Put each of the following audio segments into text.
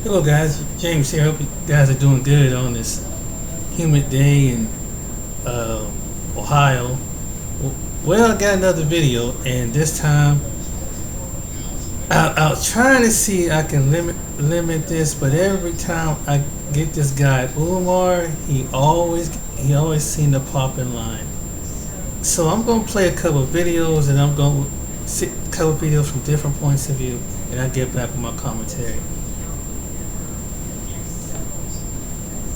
Hello guys, James here. Hope you guys are doing good on this humid day in Ohio. Well, I got another video, and this time I was trying to see I can limit this, but every time I get this guy Umar, he always seemed to pop in line. So I'm gonna play a couple of videos, and I'm gonna see a couple of videos from different points of view, and I'll get back with my commentary.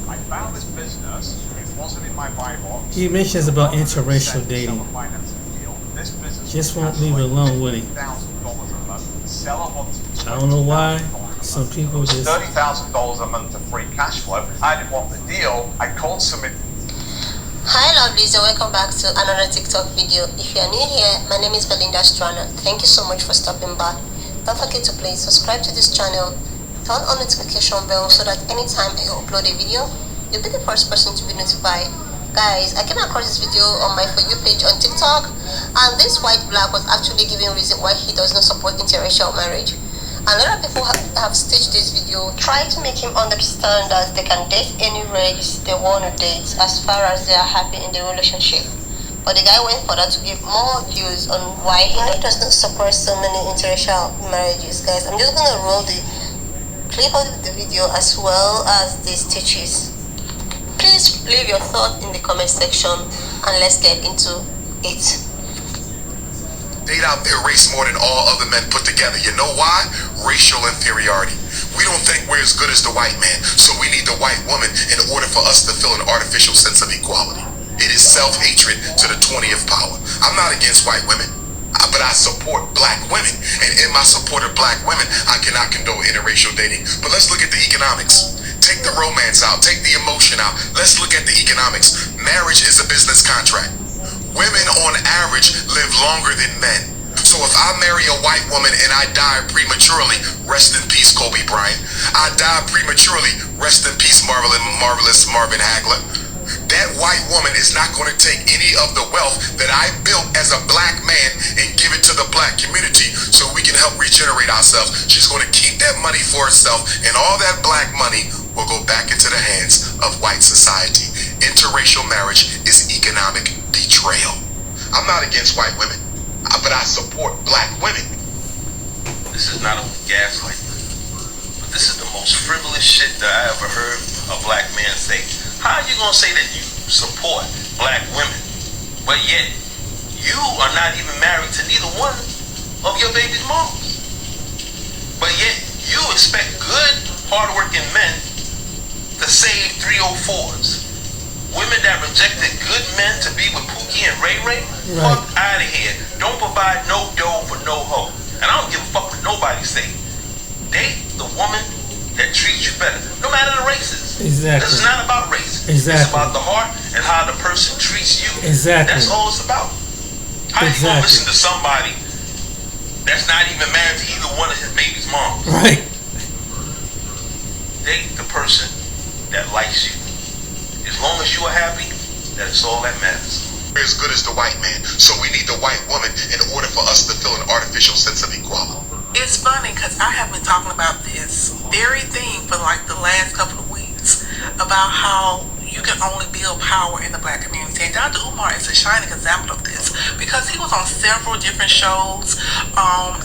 I found this business. It wasn't in my Bible. He mentions about interracial dating. This business Just won't leave it alone, would he? I don't know why. Some people just $30,000 a month of free cash flow. I didn't want the deal. I called some. Hi lovelies, and welcome back to another TikTok video. If you are new here, my name is Belinda Strana. Thank you so much for stopping by. Don't forget to please subscribe to this channel, turn on notification bell so that anytime I upload a video, you'll be the first person to be notified. Guys, I came across this video on my For You page on TikTok, and this white black was actually giving reason why he does not support interracial marriage. A lot of people have stitched this video, trying to make him understand that they can date any race they want to date as far as they are happy in the relationship. But the guy went further to give more views on why he does not support so many interracial marriages. Guys, I'm just going to roll the clip of the video as well as the stitches. Please leave your thoughts in the comment section and let's get into it. Date out their race more than all other men put together. You know why? Racial inferiority. We don't think we're as good as the white man, so we need the white woman in order for us to feel an artificial sense of equality. It is self-hatred to the 20th power. I'm not against white women, but I support black women. And in my support of black women, I cannot condone interracial dating. But let's look at the economics. Take the romance out, take the emotion out. Let's look at the economics. Marriage is a business contract. Women on average live longer than men. So if I marry a white woman and I die prematurely, rest in peace Kobe Bryant. I die prematurely, rest in peace marvelous Marvin Hagler. That white woman is not going to take any of the wealth that I built as a black man and give it to the black community so we can help regenerate ourselves. She's going to keep that money for herself, and all that black money will go back into the hands of white society. Interracial marriage is economic betrayal. I'm not against white women, but I support black women. This is not only gaslighting, but this is the most frivolous shit that I ever heard a black man say. How are you gonna say that you support black women, but yet you are not even married to neither one of your baby's moms? But yet you expect good, hardworking men to save 304s. Women that rejected good men to be with Pookie and Ray Ray, fuck out of here. Don't provide no dough for no hoe. And I don't give a fuck what nobody say. Date the woman that treats you better, no matter the races. Exactly. This is not about race. Exactly. It's about the heart and how the person treats you. Exactly. That's all it's about. How you gonna listen to somebody that's not even married to either one of his baby's moms? Right. Date the person that likes you. As long as you are happy, that's all that matters. We're as good as the white man, so we need the white woman in order for us to feel an artificial sense of equality. It's funny because I have been talking about this very thing for like the last couple of weeks about how you can only build power in the black community. And Dr. Umar is a shining example of this because he was on several different shows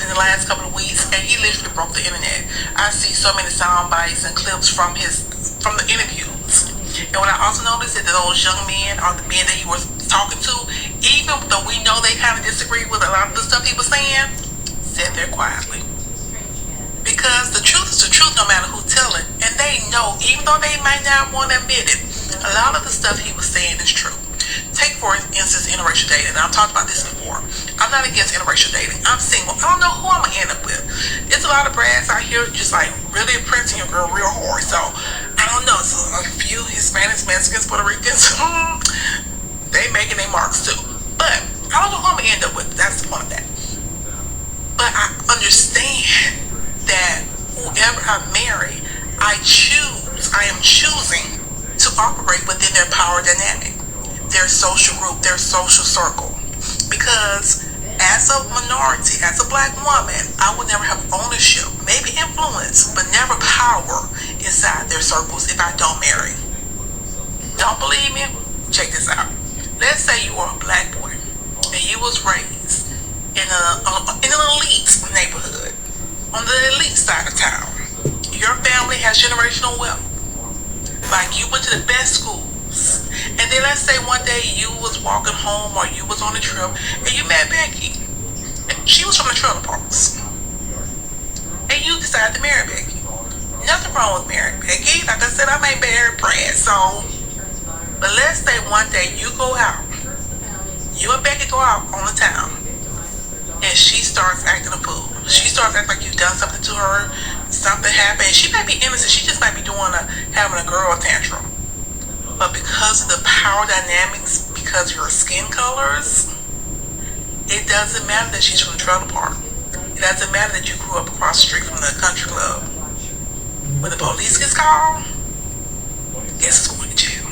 in the last couple of weeks, and he literally broke the internet. I see so many sound bites and clips from the interviews. And what I also noticed is that those young men are the men that he was talking to, even though we know they kind of disagree with a lot of the stuff he was saying, sat there quietly. Because the truth is the truth no matter who tell it. And they know, even though they might not want to admit it, a lot of the stuff he was saying is true. Take for instance interracial dating. I've talked about this before. I'm not against interracial dating. I'm single. I don't know who I'm going to end up with. It's a lot of brads out here just like really printing your girl real hard. So I don't know. So a few Hispanics, Mexicans, Puerto Ricans, they making their marks too. But I don't know who I'm going to end up with. That's the point of that. But I understand that whoever I marry, I am choosing to operate within their power dynamic, their social group, their social circle. Because as a minority, as a black woman, I would never have ownership, maybe influence, but never power inside their circles if I don't marry. Don't believe me? Check this out. Let's say you are a black boy and you was raised in an elite neighborhood on the elite side of town. Your family has generational wealth. Like you went to the best schools. And then let's say one day you was walking home or you was on a trip and you met Becky. She was from the trailer parks. And you decided to marry Becky. Nothing wrong with marrying Becky. Like I said, I may marry Brad, so. But let's say one day you go out. You and Becky go out on the town. And she starts acting a fool. She starts acting like you've done something to her. Something happened. She might be innocent. She just might be having a girl tantrum. But because of the power dynamics, because of your skin colors, it doesn't matter that she's from the trailer park. It doesn't matter that you grew up across the street from the country club. When the police gets called, guess who's going to jail?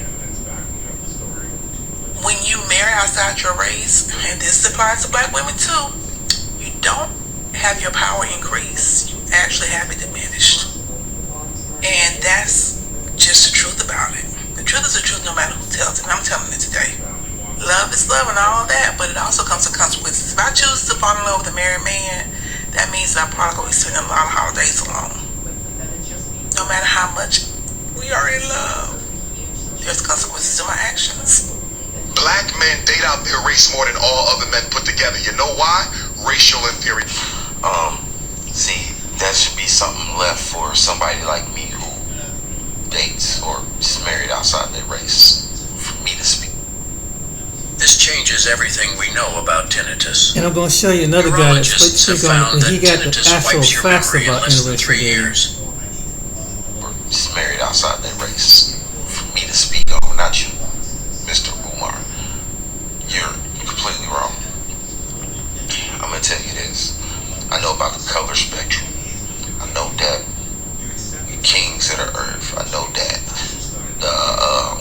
When you marry outside your race, and this applies to black women too, you don't have your power increased. You actually have it diminished. And that's just the truth about it. The truth is the truth no matter who tells it. And I'm telling it today. Love is love and all that, but it also comes with consequences. If I choose to fall in love with a married man, that means I'm probably going to be spending a lot of holidays alone. No matter how much we are in love, there's consequences to my actions. Black men date out their race more than all other men put together. You know why? Racial inferiority. See, that should be something left for somebody like me who dates or is married outside their race for me to speak. This changes everything we know about tinnitus. And I'm going to show you another guy that Neurologists have speaks on it, found and that he got the tinnitus actual wipes your facts memory in about less than interracial 3 dating. years. Or is married outside their race for me to speak on, not you, Mr. Umar. You're completely wrong. I'm going to tell you this. I know about the color spectrum. I know that we kings of the earth. I know that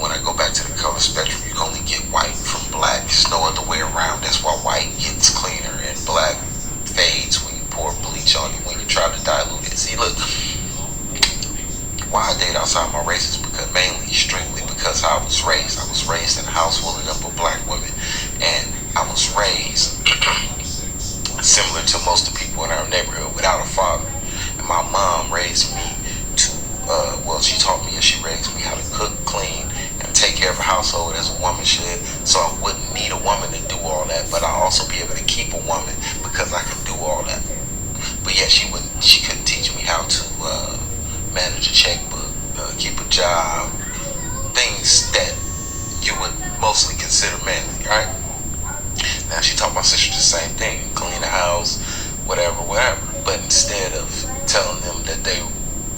when I go back to the color spectrum, you can only get white from black. There's no other way around. That's why white gets cleaner and black fades when you pour bleach on it, when you try to dilute it. See, look, why I date outside my race is because strictly because I was raised. I was raised in a house full of black women, and I was raised similar to most of the people in our neighborhood without a father. And my mom raised me to, she taught me, and she raised me how to cook, clean, and take care of a household as a woman should. So I wouldn't need a woman to do all that, but I'll also be able to keep a woman because I can do all that. But yeah, she couldn't teach me how to manage a checkbook, keep a job, things that you would mostly consider manly, right? Now she taught my sister the same thing, clean the house, whatever. But instead of telling them that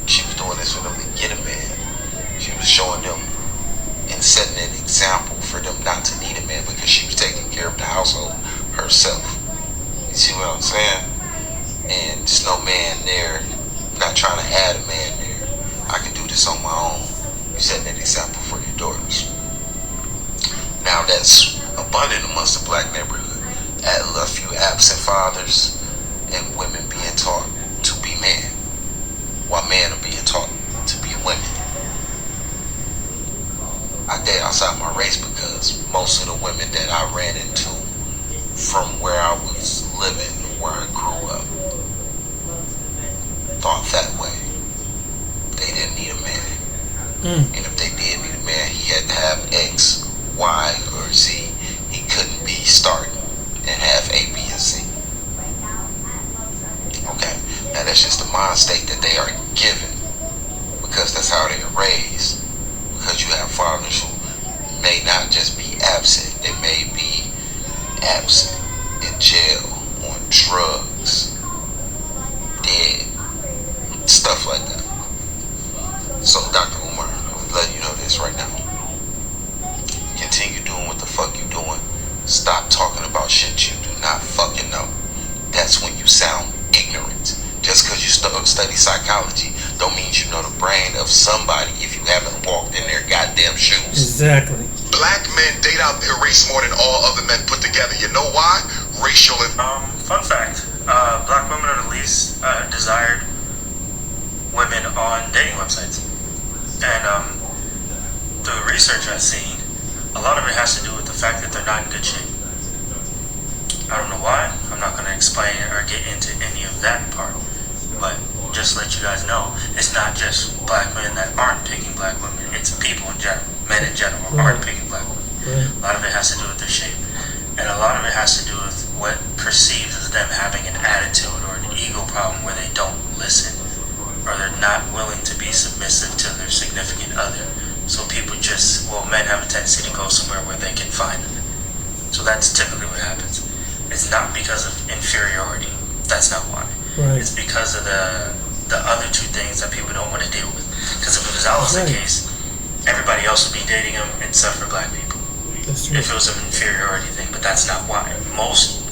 she was doing this for them to get a man, she was showing them and setting an example for them not to need a man because she was taking care of the household herself. You see what I'm saying? And there's no man there, not trying to add a man there. I can do this on my own. You're setting an example for your daughters. Now that's abundant amongst the black neighborhood. A few absent fathers and women being taught to be men, while men are being taught to be women. I date outside my race because most of the women that I ran into from where I was living, where I grew up, thought that way. They didn't need a man. And if they did need a man, he had to have X, Y, or Z. He couldn't be starting and have A, B, and C. Okay, now that's just the mind state that they are given because that's how they are raised. Because you have fathers who may not just be absent, they may be absent in jail, on drugs, dead, stuff like that. So Dr. Umar, I'm letting you know this right now. Continue doing what the fuck you doing. Stop talking about shit you do not fucking know. That's when you sound ignorant. Just because you study psychology don't mean you know the brain of somebody if you haven't walked in their goddamn shoes. Exactly. Black men date out their race more than all other men put together. You know why? Racial Fun fact, black women are the least desired women on dating websites. And through research I've seen, a lot of it has to do with the fact that they're not in good shape. I don't know why. I'm not going to explain or get into any of that part. But just to let you guys know, it's not just black men that aren't picking black women. It's people in general. Men in general aren't picking black women. A lot of it has to do with their shape. And a lot of it has to do with what perceives as them having an attitude or an ego problem where they don't listen. Or they're not willing to be submissive to their significant other. So people men have a tendency to go somewhere where they can find them. So that's typically what happens. It's not because of inferiority. That's not why. It's because of the other two things that people don't want to deal with. Because if it was the case, everybody else would be dating them except for black people. That's true. If it was an inferiority thing, but that's not why. Most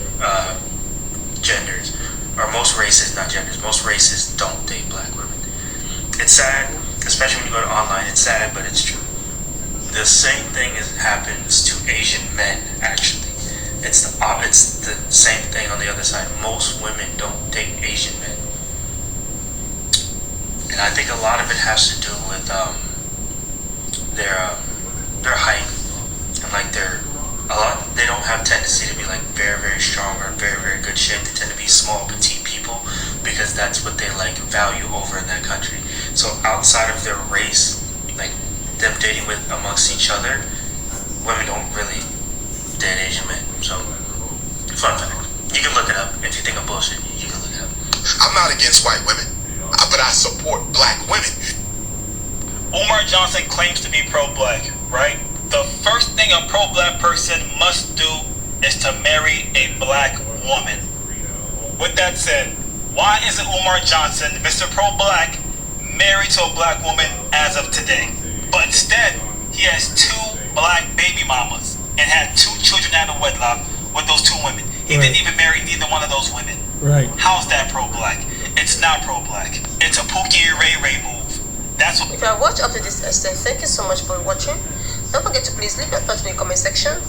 genders, or most races, not genders, most races don't date black women. It's sad, especially when you go to online. It's sad, but it's true. The same thing happens to Asian men, actually. It's the same thing on the other side. Most women don't date Asian men. And I think a lot of it has to do with their height. And like they don't have tendency to be like very, very strong or very, very good shape. They tend to be small, petite people because that's what they like value over in that country. So outside of their race, like them dating with amongst each other, women don't really date Asian men. So, fun fact. You can look it up. If you think I'm bullshit, you can look it up. I'm not against white women, but I support black women. Umar Johnson claims to be pro-black, right? The first thing a pro-black person must do is to marry a black woman. With that said, why isn't Umar Johnson, Mr. Pro-Black, married to a black woman as of today? But instead, he has 2 black baby mamas and had 2 children out of wedlock with those 2 women. He didn't even marry neither one of those women. How's that pro-black? It's not pro-black. It's a Pookie Ray Ray move. That's what. If you have watched up to this extent, thank you so much for watching. Don't forget to please leave your thoughts in the comment section.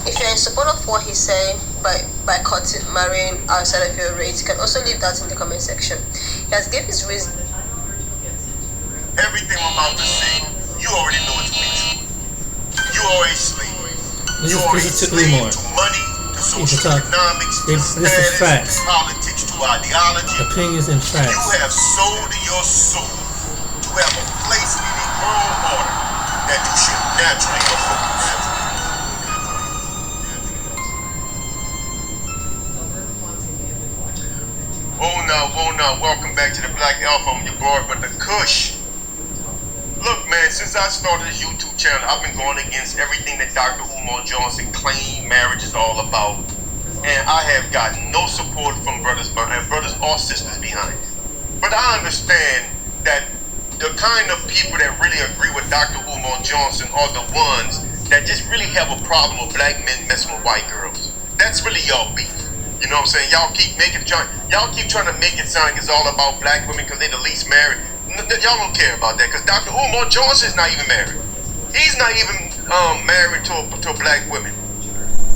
If you're in support of what he's saying by marrying outside of your race, you can also leave that in the comment section. He has given his reason. Everything I'm about to say, you already know it's true. You already sleep. You already slave to money, to socioeconomics, to status, to politics, to ideology. Opinions and facts. You have sold your soul to have a place in the world order that you should naturally go Oh no, welcome back to the Black Alpha. I'm your boy, but the Kush. Look, man, since I started this YouTube channel, I've been going against everything that Dr. Umar Johnson claimed marriage is all about. And I have gotten no support from brothers or sisters behind it. But I understand that the kind of people that really agree with Dr. Umar Johnson are the ones that just really have a problem with black men messing with white girls. That's really y'all beef. You know what I'm saying? Y'all keep trying to make it sound like it's all about black women because they're the least married. Y'all don't care about that because Dr. Umar Johnson is not even married. He's not even married to black women.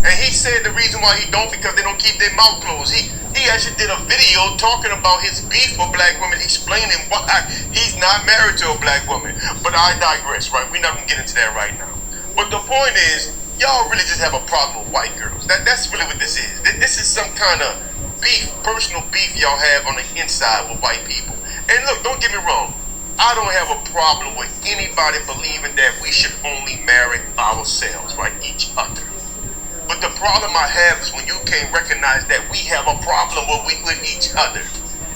And he said the reason why he don't because they don't keep their mouth closed. He actually did a video talking about his beef with black women, explaining why he's not married to a black woman. But I digress, right? We're not going to get into that right now. But the point is, y'all really just have a problem with white girls. That's really what this is. This is some kind of beef, personal beef y'all have on the inside with white people. And look, don't get me wrong. I don't have a problem with anybody believing that we should only marry ourselves, right? Each other. But the problem I have is when you can't recognize that we have a problem with each other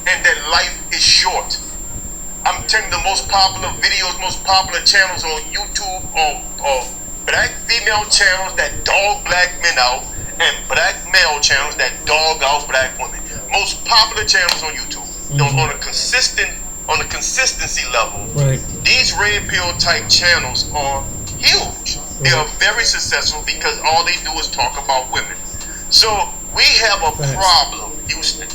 and that life is short. I'm telling you, the most popular videos, most popular channels on YouTube are black female channels that dog black men out and black male channels that dog out black women. Most popular channels on YouTube. On a consistency level, these red pill type channels are huge. They are very successful because all they do is talk about women. So we have a problem, Houston,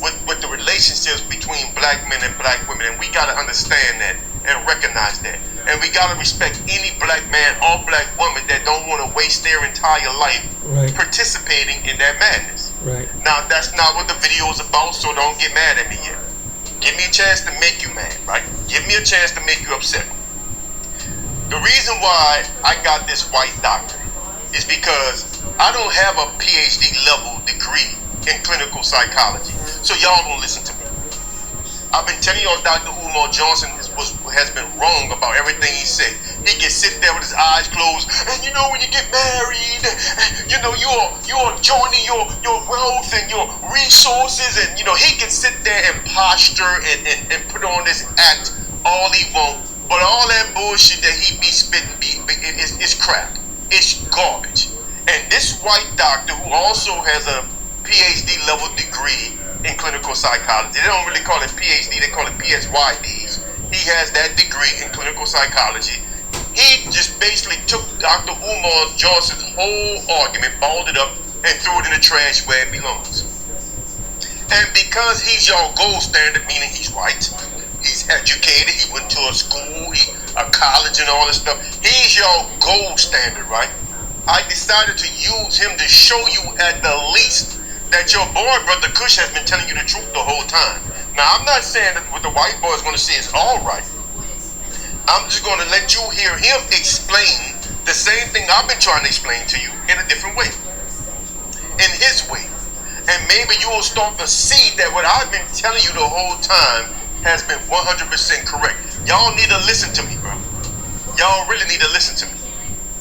with the relationships between black men and black women, and we got to understand that and recognize that. And we got to respect any black man or black woman that don't want to waste their entire life participating in that madness. Now, that's not what the video is about, so don't get mad at me yet. Give me a chance to make you mad, right? Give me a chance to make you upset. The reason why I got this white doctor is because I don't have a PhD level degree in clinical psychology. So y'all don't listen to me. I've been telling y'all Dr. Umar Johnson has been wrong about everything he said. He can sit there with his eyes closed, and you know when you get married, you know you're joining your wealth and your resources, and you know he can sit there and posture and put on this act all he wants, but all that bullshit that he be spitting is crap. It's garbage. And this white doctor who also has a PhD level degree in clinical psychology. They don't really call it PhD, they call it PsyDs. He has that degree in clinical psychology. He just basically took Dr. Umar Johnson's whole argument, balled it up, and threw it in the trash where it belongs. And because he's your gold standard, meaning he's white, he's educated, he went to a school, a college and all this stuff, he's your gold standard, right? I decided to use him to show you at the least that your boy, Brother Kush, has been telling you the truth the whole time. Now, I'm not saying that what the white boy is going to say is all right. I'm just going to let you hear him explain the same thing I've been trying to explain to you in a different way, in his way. And maybe you will start to see that what I've been telling you the whole time has been 100% correct. Y'all need to listen to me, bro. Y'all really need to listen to me.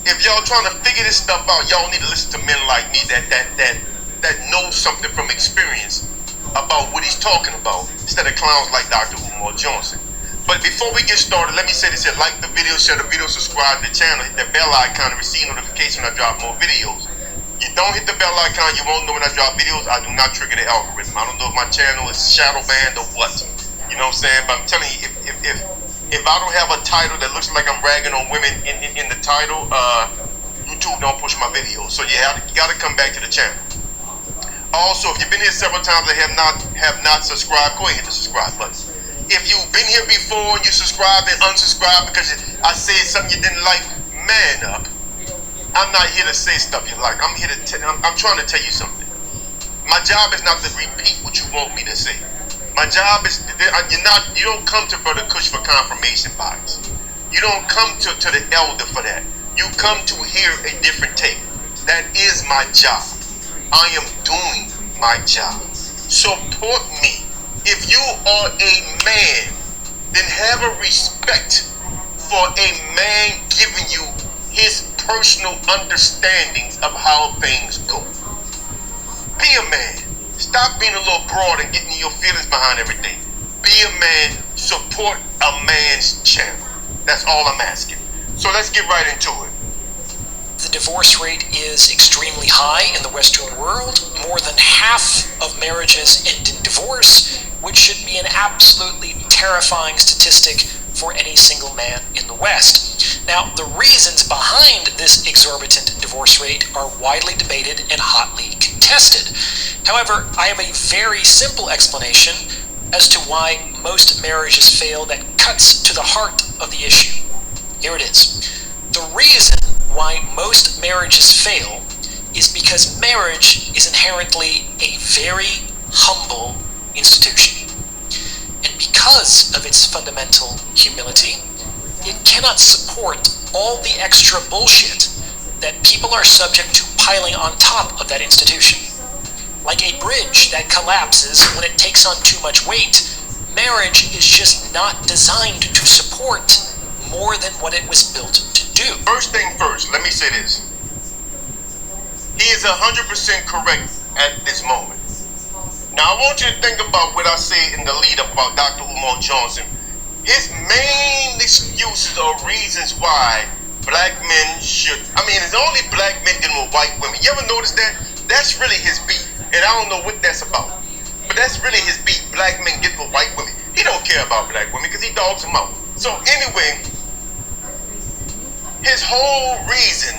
If y'all trying to figure this stuff out, y'all need to listen to men like me that knows something from experience about what he's talking about, instead of clowns like Dr. Umar Johnson. But before we get started, let me say this here: like the video, share the video, subscribe to the channel, hit that bell icon to receive notification when I drop more videos. You don't hit the bell icon, you won't know when I drop videos. I do not trigger the algorithm. I don't know if my channel is shadow banned or what. You know what I'm saying? But I'm telling you, if I don't have a title that looks like I'm ragging on women in the title, YouTube don't push my videos. So you got to come back to the channel. Also, if you've been here several times and have not subscribed, go ahead and hit the subscribe button. If you've been here before and you subscribed and unsubscribed because I said something you didn't like, man up. I'm not here to say stuff you like. I'm here to I'm trying to tell you something. My job is not to repeat what you want me to say. My job is you don't come to Brother Kush for confirmation bias. You don't come to the elder for that. You come to hear a different take. That is my job. I am doing my job. Support me. If you are a man, then have a respect for a man giving you his personal understandings of how things go. Be a man. Stop being a little broad and getting your feelings behind everything. Be a man. Support a man's channel. That's all I'm asking. So let's get right into it. The divorce rate is extremely high in the Western world. More than half of marriages end in divorce, which should be an absolutely terrifying statistic for any single man in the West. Now, the reasons behind this exorbitant divorce rate are widely debated and hotly contested. However, I have a very simple explanation as to why most marriages fail that cuts to the heart of the issue. Here it is. The reason why most marriages fail is because marriage is inherently a very humble institution. And because of its fundamental humility, it cannot support all the extra bullshit that people are subject to piling on top of that institution. Like a bridge that collapses when it takes on too much weight, marriage is just not designed to support more than what it was built to do. First thing first, let me say this. He is 100% correct at this moment. Now, I want you to think about what I said in the lead up about Dr. Umar Johnson. His main excuses or reasons why black men should, it's only black men dealing with white women. You ever notice that? That's really his beef. And I don't know what that's about. But that's really his beef. Black men get with white women. He don't care about black women because he dogs them out. So anyway, his whole reason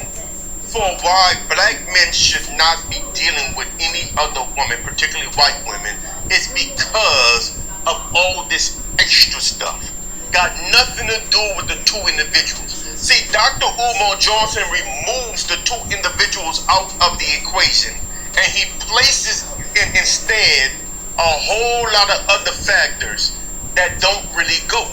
for why black men should not be dealing with any other woman, particularly white women, is because of all this extra stuff. Got nothing to do with the two individuals. See, Dr. Umar Johnson removes the two individuals out of the equation, and he places instead a whole lot of other factors that don't really go.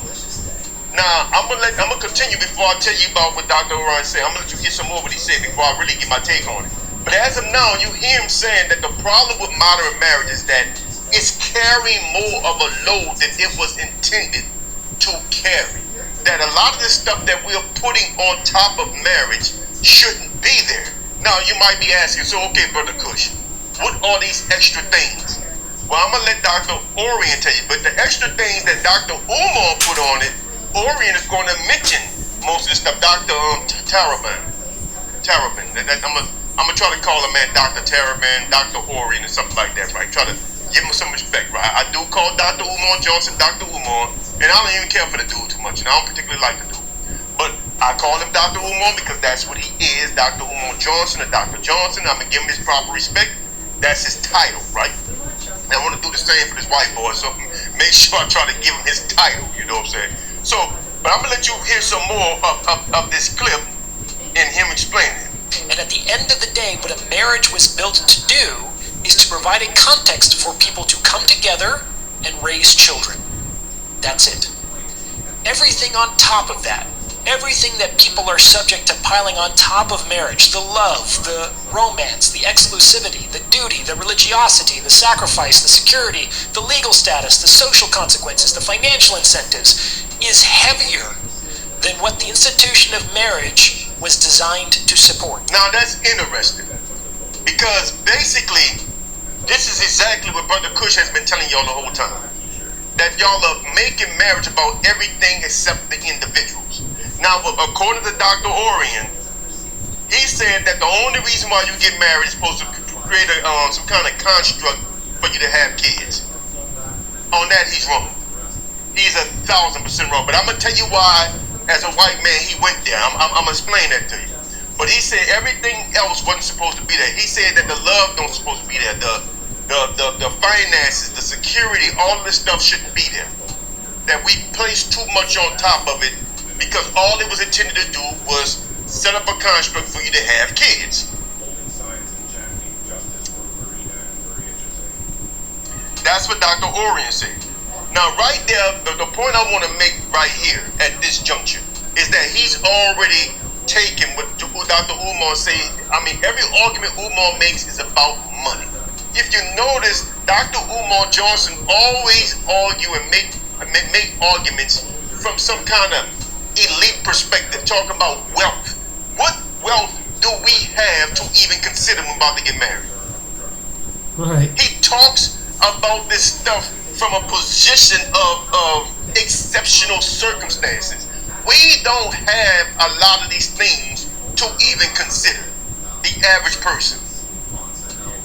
Now, I'm gonna continue before I tell you about what Dr. Orion said. I'm gonna let you get some more what he said before I really get my take on it. But as of now, you hear him saying that the problem with modern marriage is that it's carrying more of a load than it was intended to carry. That a lot of the stuff that we're putting on top of marriage shouldn't be there. Now, you might be asking, so okay, Brother Kush, what are these extra things? Well, I'm gonna let Dr. Orion tell you, but the extra things that Dr. Umar put on it, Orion is going to mention most of the stuff. Dr. Tarabin. I'm gonna try to call him man Dr. Tarabin, Dr. Orion, and something like that, right? Try to give him some respect, right? I do call Dr. Umar Johnson Dr. Umar, and I don't even care for the dude too much, and I don't particularly like the dude. But I call him Dr. Umar because that's what he is, Dr. Umar Johnson or Dr. Johnson. I'm gonna give him his proper respect. That's his title, right? And I want to do the same for this white boy, so make sure I try to give him his title, you know what I'm saying? So, but I'm gonna let you hear some more of this clip and him explaining it. And at the end of the day, what a marriage was built to do is to provide a context for people to come together and raise children. That's it. Everything on top of that, everything that people are subject to piling on top of marriage, the love, the romance, the exclusivity, the duty, the religiosity, the sacrifice, the security, the legal status, the social consequences, the financial incentives, is heavier than what the institution of marriage was designed to support. Now that's interesting, because basically this is exactly what Brother Kush has been telling y'all the whole time, that y'all are making marriage about everything except the individuals. Now, according to Dr. Orion, he said that the only reason why you get married is supposed to create some kind of construct for you to have kids. On that, he's wrong. He's 1,000% wrong. But I'm gonna tell you why, as a white man, he went there. I'm gonna explain that to you. But he said everything else wasn't supposed to be there. He said that the love don't supposed to be there. The finances, the security, all this stuff shouldn't be there. That we place too much on top of it, because all it was intended to do was set up a construct for you to have kids. That's what Dr. Orion said. Now, right there, the point I want to make right here at this juncture is that he's already taken what Dr. Umar said. I mean, every argument Umar makes is about money. If you notice, Dr. Umar Johnson always argue and make arguments from some kind of elite perspective, talking about wealth. What wealth do we have to even consider when about to get married? Right. He talks about this stuff from a position of exceptional circumstances. We don't have a lot of these things to even consider, the average person.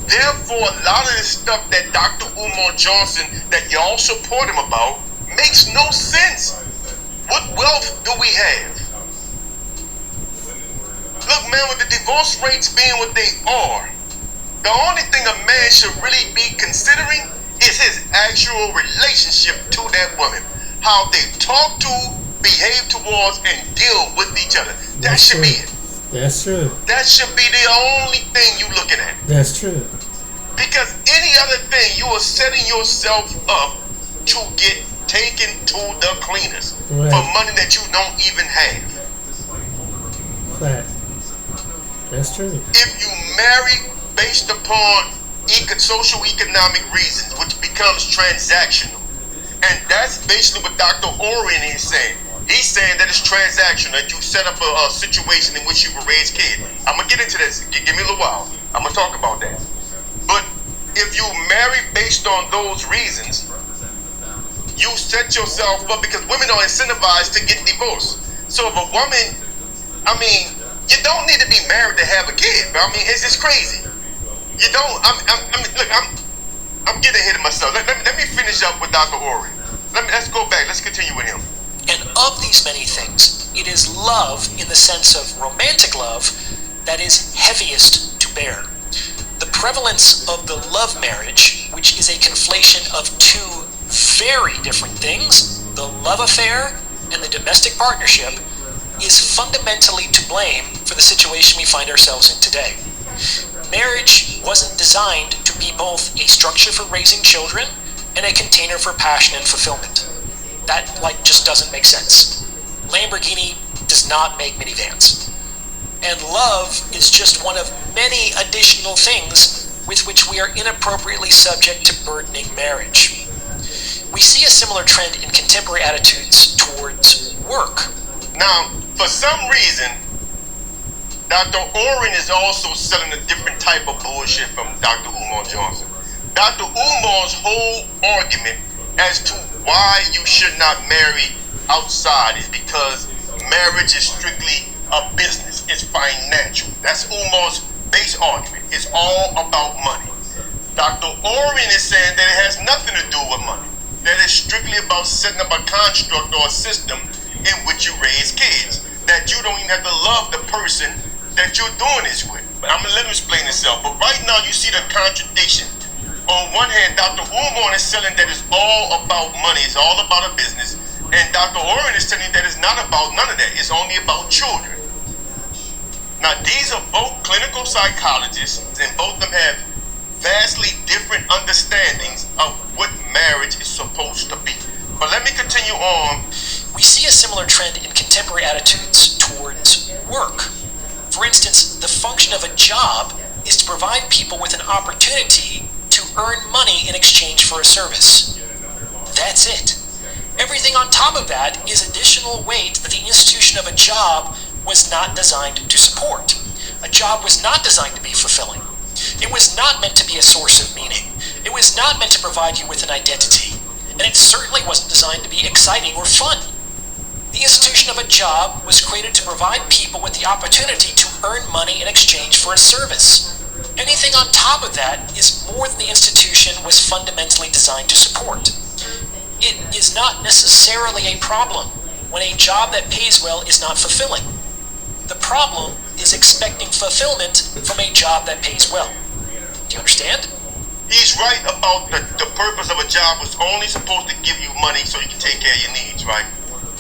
Therefore, a lot of this stuff that Dr. Umar Johnson, that y'all support him about, makes no sense. What wealth do we have? Look, man, with the divorce rates being what they are, the only thing a man should really be considering is his actual relationship to that woman. How they talk to, behave towards, and deal with each other. That That's should true. be it. That's true. That should be the only thing you're looking at. That's true. Because any other thing, you are setting yourself up to get taken to the cleaners for money that you don't even have. Fact. That's true. If you marry based upon social economic reasons, which becomes transactional, and that's basically what Dr. Orion is saying. He's saying that it's transactional, that you set up a situation in which you will raise kids. I'm gonna get into this. Give me a little while. I'm gonna talk about that. But if you marry based on those reasons, you set yourself up, because women are incentivized to get divorced. So if a woman, I mean, you don't need to be married to have a kid. I mean, it's just crazy. You don't. I'm getting ahead of myself. Let me finish up with Dr. Orion. Let's go back. Let's continue with him. And of these many things, it is love, in the sense of romantic love, that is heaviest to bear. The prevalence of the love marriage, which is a conflation of two very different things, the love affair and the domestic partnership, is fundamentally to blame for the situation we find ourselves in today. Marriage wasn't designed to be both a structure for raising children and a container for passion and fulfillment. That, just doesn't make sense. Lamborghini does not make minivans. And love is just one of many additional things with which we are inappropriately subject to burdening marriage. We see a similar trend in contemporary attitudes towards work. Now, for some reason, Dr. Oren is also selling a different type of bullshit from Dr. Umar Johnson. Dr. Umar's whole argument as to why you should not marry outside is because marriage is strictly a business. It's financial. That's Umar's base argument. It's all about money. Dr. Oren is saying that it has nothing to do with money. That it's strictly about setting up a construct or a system in which you raise kids. That you don't even have to love the person that you're doing this with. But I'm going to let him explain himself. But right now you see the contradiction. On one hand, Dr. Umar is selling that it's all about money. It's all about a business. And Dr. Oren is telling you that it's not about none of that. It's only about children. Now, these are both clinical psychologists, and both of them have vastly different understandings of what marriage is supposed to be. But let me continue on. We see a similar trend in contemporary attitudes towards work. For instance, the function of a job is to provide people with an opportunity to earn money in exchange for a service. That's it. Everything on top of that is additional weight that the institution of a job was not designed to support. A job was not designed to be fulfilling. It was not meant to be a source of meaning. It was not meant to provide you with an identity. And it certainly wasn't designed to be exciting or fun. The institution of a job was created to provide people with the opportunity to earn money in exchange for a service. Anything on top of that is more than the institution was fundamentally designed to support. It is not necessarily a problem when a job that pays well is not fulfilling. The problem is expecting fulfillment from a job that pays well. Do you understand? He's right about the purpose of a job was only supposed to give you money so you can take care of your needs, right?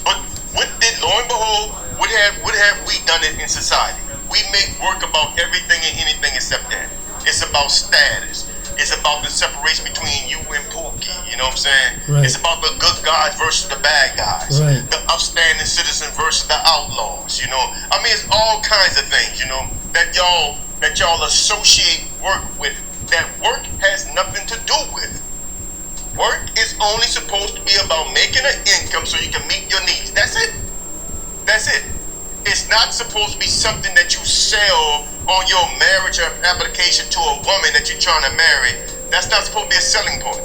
But lo and behold, what have we done in society? We make work about everything and anything except that. It's about status. It's about the separation between you and Pookie, you know what I'm saying? Right. It's about the good guys versus the bad guys. Right. The upstanding citizen versus the outlaws, you know? I mean, it's all kinds of things, you know, that y'all associate work with, that work has nothing to do with. Work is only supposed to be about making an income so you can meet your needs. That's it. That's it. It's not supposed to be something that you sell on your marriage application to a woman that you're trying to marry. That's not supposed to be a selling point.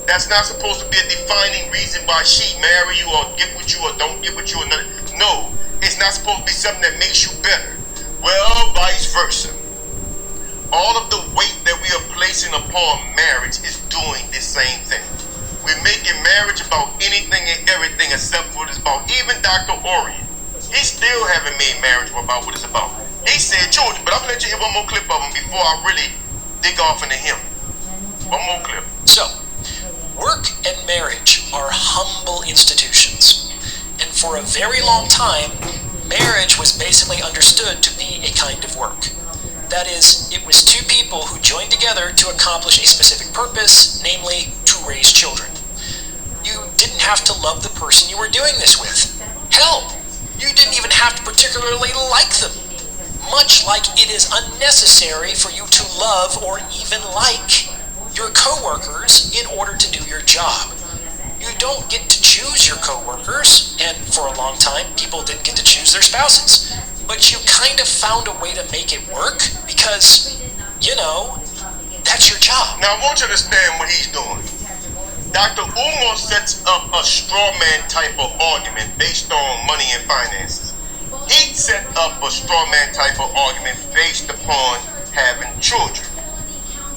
That's not supposed to be a defining reason why she marry you or get with you or don't get with you. Or nothing. No, it's not supposed to be something that makes you better. Well, vice versa. All of the weight that we are placing upon marriage is doing the same thing. We're making marriage about anything and everything except for what it's about. Even Dr. Oren, he still haven't made marriage about what it's about. He said children, but I'm going to let you hear one more clip of him before I really dig off into him. One more clip. So, work and marriage are humble institutions. And for a very long time, marriage was basically understood to be a kind of work. That is, it was two people who joined together to accomplish a specific purpose, namely, to raise children. You didn't have to love the person you were doing this with. Hell, you didn't even have to particularly like them. Much like it is unnecessary for you to love or even like your coworkers in order to do your job. You don't get to choose your coworkers, and for a long time, people didn't get to choose their spouses. But you kind of found a way to make it work because, you know, that's your job. Now I want you to understand what he's doing. Dr. Umar sets up a straw man type of argument based on money and finances. He set up a straw man type of argument based upon having children.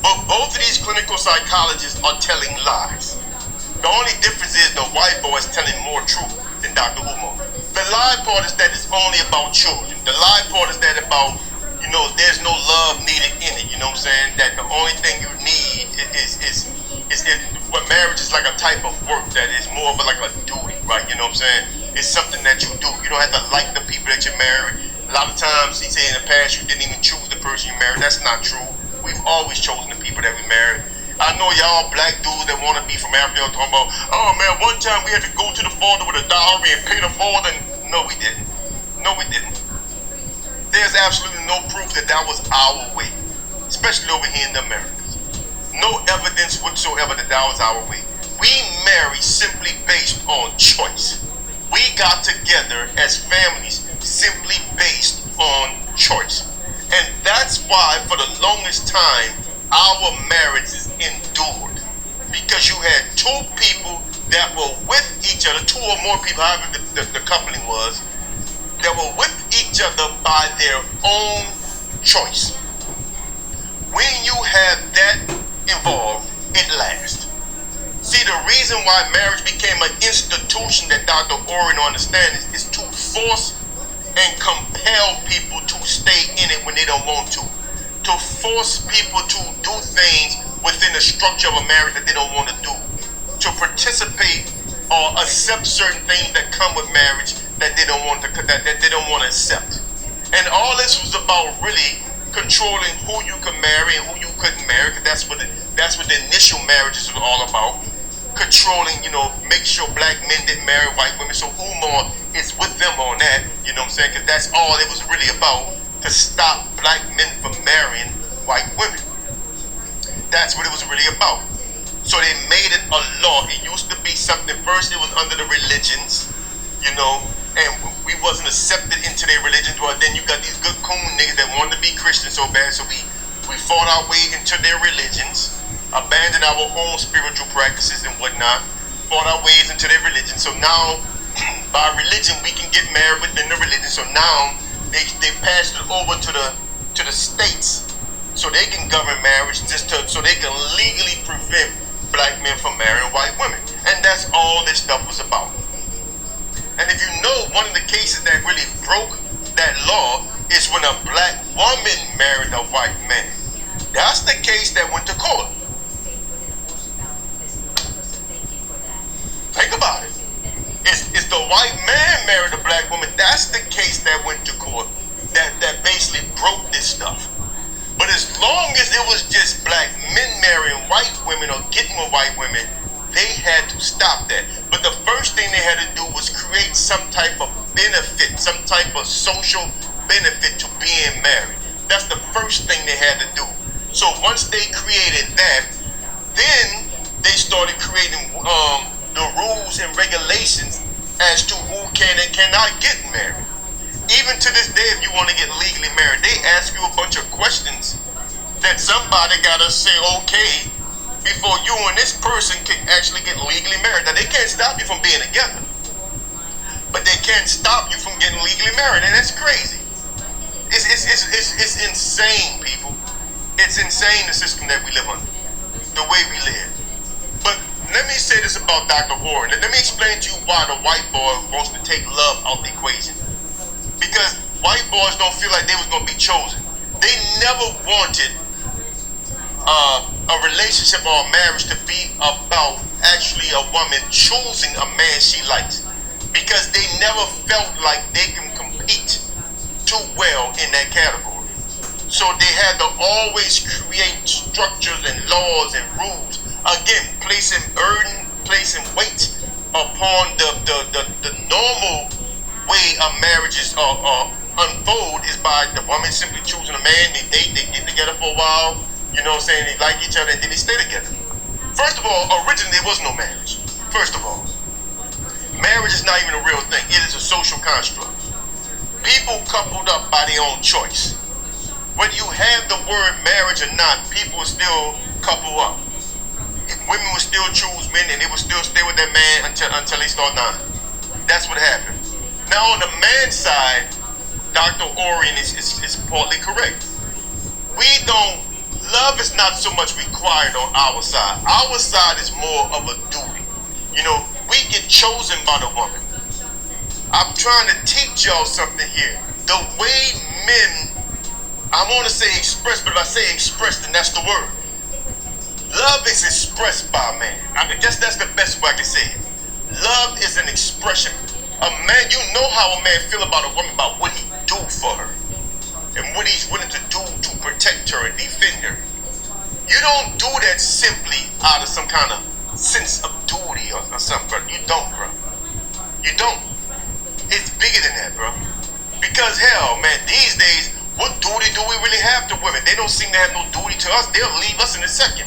But both of these clinical psychologists are telling lies. The only difference is the white boy is telling more truth than Dr. Umar. The lie part is that it's only about children. The lie part is that about, you know, there's no love needed in it. You know what I'm saying? That the only thing you need is what marriage is like a type of work that is more of like a duty, right? You know what I'm saying? It's something that you do. You don't have to like the people that you marry. A lot of times, he said in the past, you didn't even choose the person you married. That's not true. We've always chosen the people that we married. I know y'all black dudes that want to be from Africa talking about, oh man, one time we had to go to the father with a dowry and pay the father. And No, we didn't. No, we didn't. There's absolutely no proof that that was our way, especially over here in the Americas. No evidence whatsoever that that was our way. We marry simply based on choice. We got together as families simply based on choice. And that's why for the longest time our marriages endured. Because you had two people that were with each other, two or more people, however the coupling was, that were with each other by their own choice. When you have that involved, it lasts. See, the reason why marriage became an institution that Dr. Oren understands is to force and compel people to stay in it when they don't want to. To force people to do things within the structure of a marriage that they don't want to do. To participate or accept certain things that come with marriage that they don't want to accept. And all this was about really controlling who you could marry and who you couldn't marry, because that's what the initial marriages was all about. Controlling, make sure black men didn't marry white women. So Umar is with them on that, you know what I'm saying? Because that's all it was really about, to stop black men from marrying white women. That's what it was really about. So they made it a law. It used to be something, first it was under the religions, and we wasn't accepted into their religions. Well, then you got these good coon niggas that wanted to be Christian so bad, so we fought our way into their religions, abandoned our own spiritual practices and whatnot, fought our ways into their religion. So now, by religion, we can get married within the religion. So now, they passed it over to the states, so they can govern marriage, so they can legally prevent black men from marrying white women. And that's all this stuff was about. And if you know, one of the cases that really broke that law is when a black woman married a white man. That's the case that went to court. Think about it. It's the white man married a black woman. That's the case that went to court that basically broke this stuff. But as long as it was just black men marrying white women or getting with white women, they had to stop that. But the first thing they had to do was create some type of benefit, some type of social benefit to being married. That's the first thing they had to do. So once they created that, then they started creating the rules and regulations as to who can and cannot get married. Even to this day, if you want to get legally married, they ask you a bunch of questions that somebody gotta say okay before you and this person can actually get legally married. Now, they can't stop you from being together, but they can't stop you from getting legally married, and that's crazy. It's insane, people. It's insane, the system that we live under, the way we live. But let me say this about Dr. Oren. Let me explain to you why the white boy wants to take love out the equation. Because white boys don't feel like they was going to be chosen. They never wanted a relationship or a marriage to be about actually a woman choosing a man she likes, because they never felt like they can compete too well in that category. So they had to always create structures and laws and rules, again placing burden, placing weight upon the normal way of marriages unfold is by the woman simply choosing a man. They date, they get together for a while, you know what I'm saying, they like each other, and then they stay together. First of all, originally there was no marriage. First of all, marriage is not even a real thing. It is a social construct. People coupled up by their own choice. Whether you have the word marriage or not, people will still couple up. Women will still choose men, and they will still stay with that man until they start dying. That's what happened. Now on the man's side, Dr. Oren is partly correct. Love is not so much required on our side. Our side is more of a duty. We get chosen by the woman. I'm trying to teach y'all something here. The way men, I want to say express, but if I say express, then that's the word. Love is expressed by a man. I guess that's the best way I can say it. Love is an expression. A man, you know how a man feel about a woman, about what he do for her, and what he's willing to do to protect her and defend her. You don't do that simply out of some kind of sense of duty or something, bro. You don't, bro. You don't. It's bigger than that, bro. Because hell, man, these days, what duty do we really have to women? They don't seem to have no duty to us. They'll leave us in a second.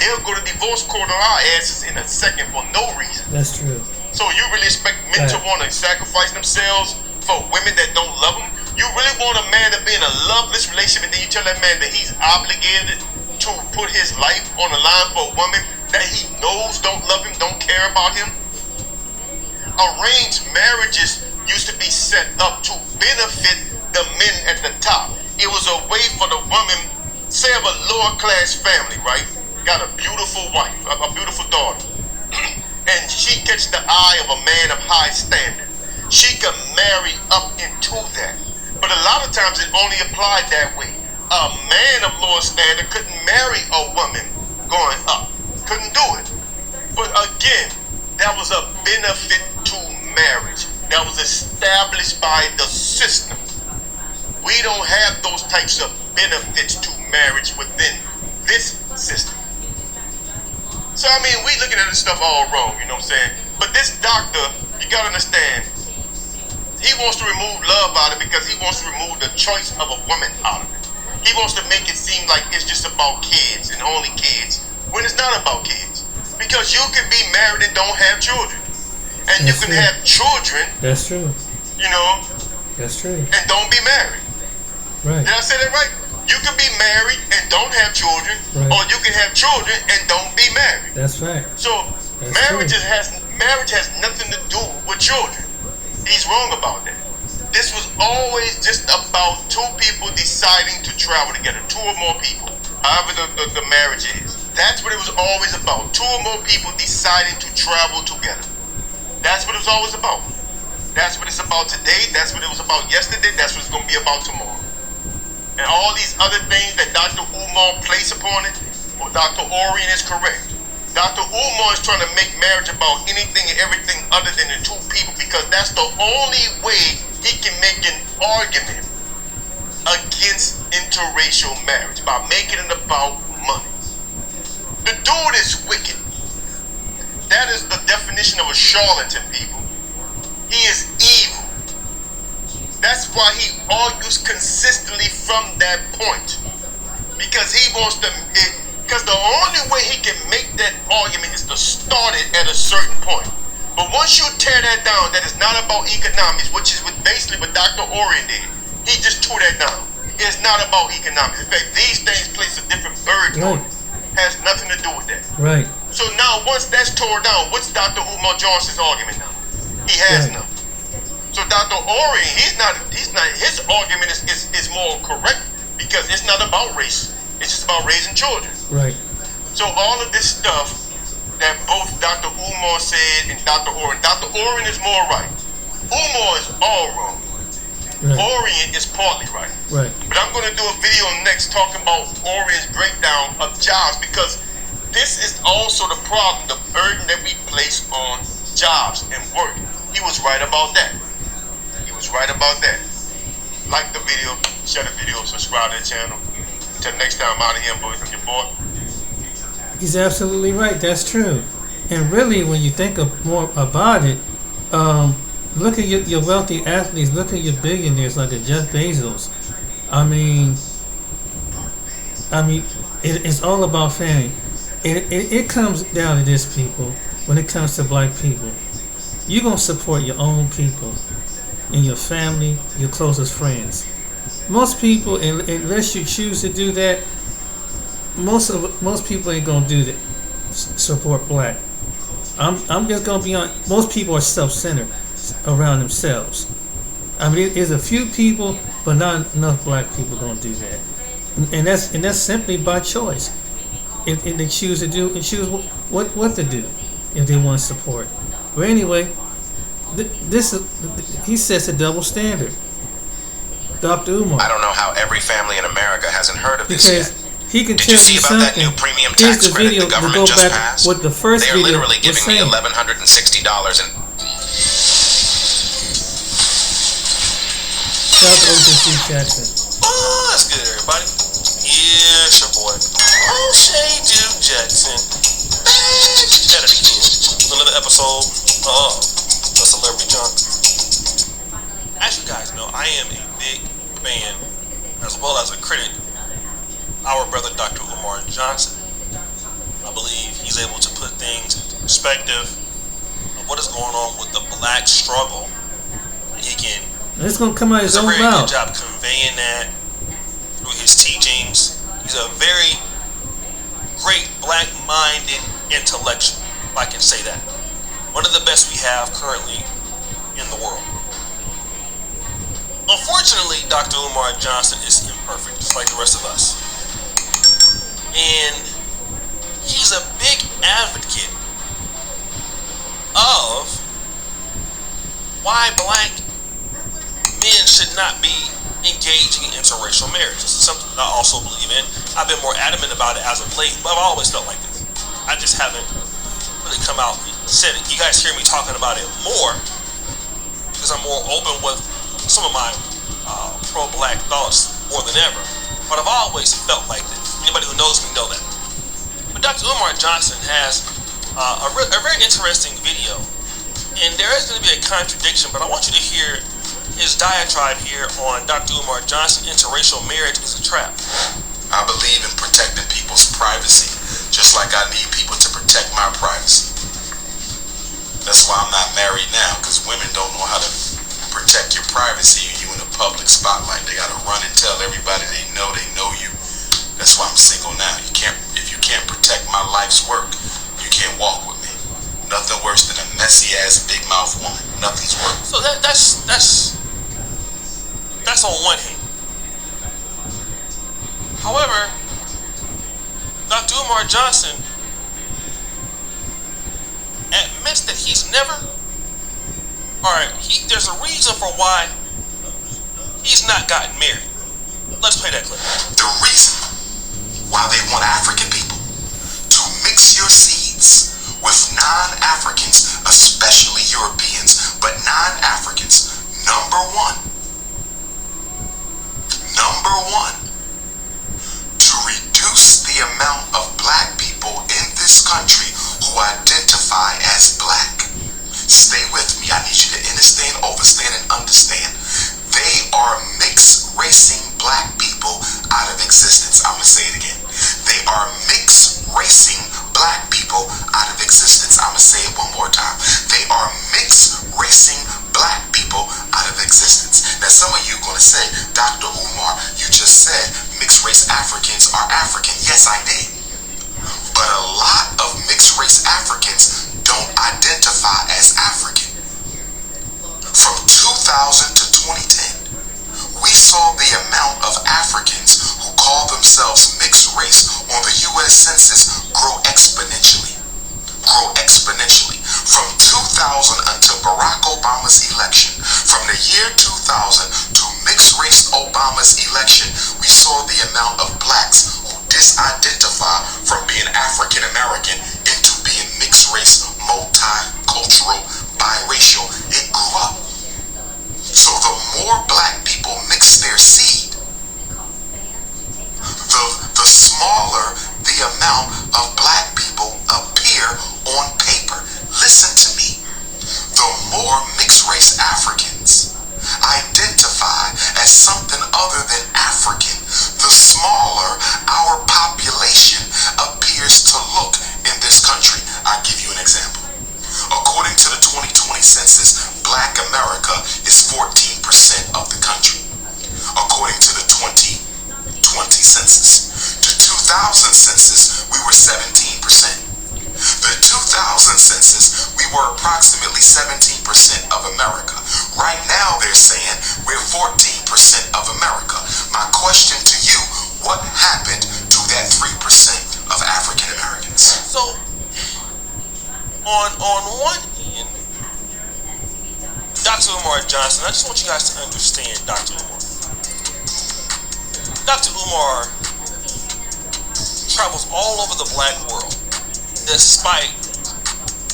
They'll go to divorce court on our asses in a second for no reason. That's true. So you really expect men to want to sacrifice themselves for women that don't love them? You really want a man to be in a loveless relationship, and then you tell that man that he's obligated to put his life on the line for a woman that he knows don't love him, don't care about him? Arranged marriages used to be set up to benefit the men at the top. It was a way for the woman, say of a lower class family, right? Got a beautiful wife, a beautiful daughter. And she gets the eye of a man of high standard. She can marry up into that. But a lot of times it only applied that way. A man of lower standard couldn't marry a woman going up. Couldn't do it. But again, that was a benefit to marriage. That was established by the system. We don't have those types of benefits to marriage within this system. So I mean, we looking at this stuff all wrong, you know what I'm saying? But this doctor, you gotta understand, he wants to remove love out of it because he wants to remove the choice of a woman out of it. He wants to make it seem like it's just about kids and only kids, when it's not about kids. Because you can be married and don't have children. And you can have children. That's true. You know. That's true. And don't be married. Right. Did I say that right? You can be married and don't have children, right. Or you can have children and don't be married. That's right. So marriage has nothing to do with children. He's wrong about that. This was always just about two people deciding to travel together, two or more people, however the marriage is. That's what it was always about. Two or more people deciding to travel together. That's what it was always about. That's what it's about today. That's what it was about yesterday. That's what it's going to be about tomorrow. And all these other things that Dr. Umar placed upon it, or Dr. Orion is correct. Dr. Umar is trying to make marriage about anything and everything other than the two people, because that's the only way he can make an argument against interracial marriage, by making it about money. The dude is wicked. That is the definition of a charlatan, people. He is evil. That's why he argues consistently from that point. Because he wants to, because the only way he can make that argument is to start it at a certain point. But once you tear that down, that is not about economics, which is basically what Dr. Orion did. He just tore that down. It's not about economics. In fact, these things place a different burden on it. Has nothing to do with that. Right. So now once that's tore down, what's Dr. Umar Johnson's argument now? He has none. So Dr. Orion, his argument is more correct, because it's not about race. It's just about raising children. Right. So all of this stuff that both Dr. Umar said and Dr. Orion is more right. Umar is all wrong. Right. Orion is partly right. Right. But I'm going to do a video next talking about Orion's breakdown of jobs, because this is also the problem, the burden that we place on jobs and work. He was right about that. Right about that. Like the video, share the video, subscribe to the channel. Until next time, I'm out of here, boys. I'm your boy. He's absolutely right. That's true. And really, when you think more about it, look at your wealthy athletes. Look at your billionaires like a Jeff Bezos. I mean, it's all about family. It comes down to this, people. When it comes to black people, you're gonna support your own people. In your family, your closest friends. Most people, unless you choose to do that, most people ain't gonna do that. Support black. I'm just gonna be on. Most people are self-centered around themselves. I mean, there's a few people, but not enough black people gonna do that. And that's simply by choice. If they choose to do and choose what to do, if they want to support. But anyway. He sets a double standard. Dr. Umar. I don't know how every family in America hasn't heard of this yet. He can Did tell you see about that something. new premium Here's tax the credit video the to government go just back passed? with the first They're video literally giving me saying. $1,160 and Shout out to OJ Jackson. Oh, that's good, everybody. Yeah, it's your boy, O'Shea Duke Jackson. Back at it again with another episode of The Celebrity Junk. I am a big fan, as well as a critic, our brother Dr. Umar Johnson. I believe he's able to put things into perspective of what is going on with the black struggle. He can. It's gonna come out his own does a very mouth. good job conveying that through his teachings. He's a very great black-minded intellectual, if I can say that. One of the best we have currently in the world. Unfortunately, Dr. Umar Johnson is imperfect, just like the rest of us. And he's a big advocate of why black men should not be engaging in interracial marriage. This is something that I also believe in. I've been more adamant about it as of late, but I've always felt like this. I just haven't really come out and said it. You guys hear me talking about it more because I'm more open with some of my pro-black thoughts more than ever. But I've always felt like this. Anybody who knows me know that. But Dr. Umar Johnson has a very interesting video. And there is going to be a contradiction, but I want you to hear his diatribe here on Dr. Umar Johnson, interracial marriage is a trap. I believe in protecting people's privacy, just like I need people to protect my privacy. That's why I'm not married now, because women don't know how to protect your privacy and you in a public spotlight. They gotta run and tell everybody they know you. That's why I'm single now. If you can't protect my life's work, you can't walk with me. Nothing worse than a messy ass big mouth woman. Nothing's worse. So that's on one hand. However, Dr. Umar Johnson admits that he's never, there's a reason for why he's not gotten married. Let's play that clip. The reason why they want African people to mix your seeds with non-Africans, especially Europeans, but non-Africans, number one, to reduce the amount of black people in this country who identify as black. Stay with me. I need you to understand, overstand, and understand. They are mixed-racing black people out of existence. I'm going to say it again. They are mixed-racing black people out of existence. I'm going to say it one more time. They are mixed-racing black people out of existence. Now, some of you are going to say, Dr. Umar, you just said mixed-race Africans are African. Yes, I did. But a lot of mixed-race Africans don't identify as African. From 2000 to 2010, we saw the amount of Africans who call themselves mixed race on the U.S. Census grow exponentially. From 2000 until Barack Obama's election, from the year 2000 to mixed race Obama's election, we saw the amount of blacks who disidentify from being African American into being mixed race, multicultural, biracial. It grew up. So the more black people mix their seed, the smaller the amount of black people appear on paper. Listen to me. The more mixed race Africans identify as something other than African, the smaller our population appears to look in this country. I'll give you an example. According to the 2020 census, Black America is 14% of the country. According to the 2020 census. The 2000 census, we were 17%. The 2000 census, we were approximately 17% of America. Right now, they're saying we're 14% of America. My question to you, what happened to that 3% of African Americans? So, on one end, Dr. Umar Johnson, I just want you guys to understand Dr. Umar. Dr. Umar travels all over the black world, despite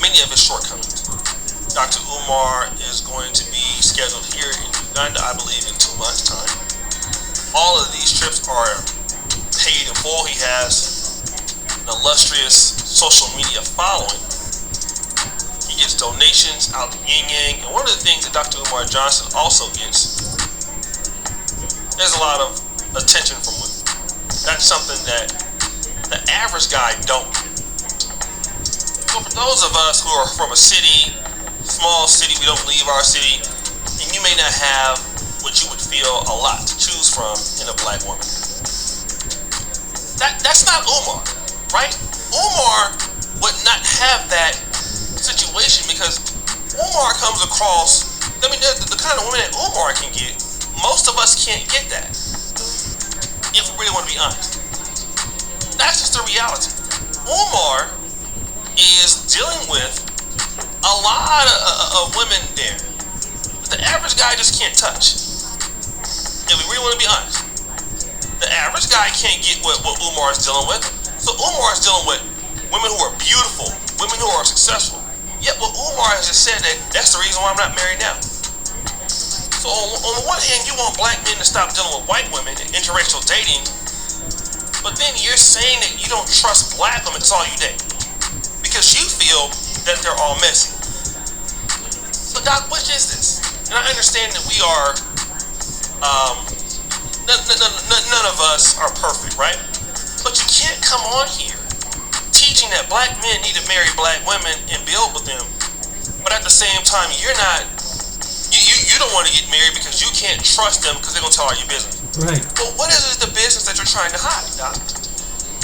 many of his shortcomings. Dr. Umar is going to be scheduled here in Uganda, I believe, in 2 months' time. All of these trips are paid in full. He has an illustrious social media following. He gets donations out to Yin Yang. And one of the things that Dr. Umar Johnson also gets there's a lot of attention from women. That's something that the average guy don't. So for those of us who are from a city, small city, we don't leave our city, and you may not have what you would feel a lot to choose from in a black woman. That's not Umar, right? Umar would not have that situation because Umar comes across, I mean, the kind of women that Umar can get, most of us can't get that. If we really want to be honest. That's just the reality. Umar is dealing with a lot of women there that the average guy just can't touch. If we really want to be honest. The average guy can't get what Umar is dealing with. So Umar is dealing with women who are beautiful, women who are successful. Yet what Umar has just said that's the reason why I'm not married now. So on the one hand, you want black men to stop dealing with white women and interracial dating, but then you're saying that you don't trust black women, it's all you date. Because you feel that they're all messy. So Doc, which is this? And I understand that we are, none of us are perfect, right? But you can't come on here teaching that black men need to marry black women and build with them, but at the same time, you're not, you don't want to get married because you can't trust them because they're going to tell all your business. Right. But what is the business that you're trying to hide, Doc?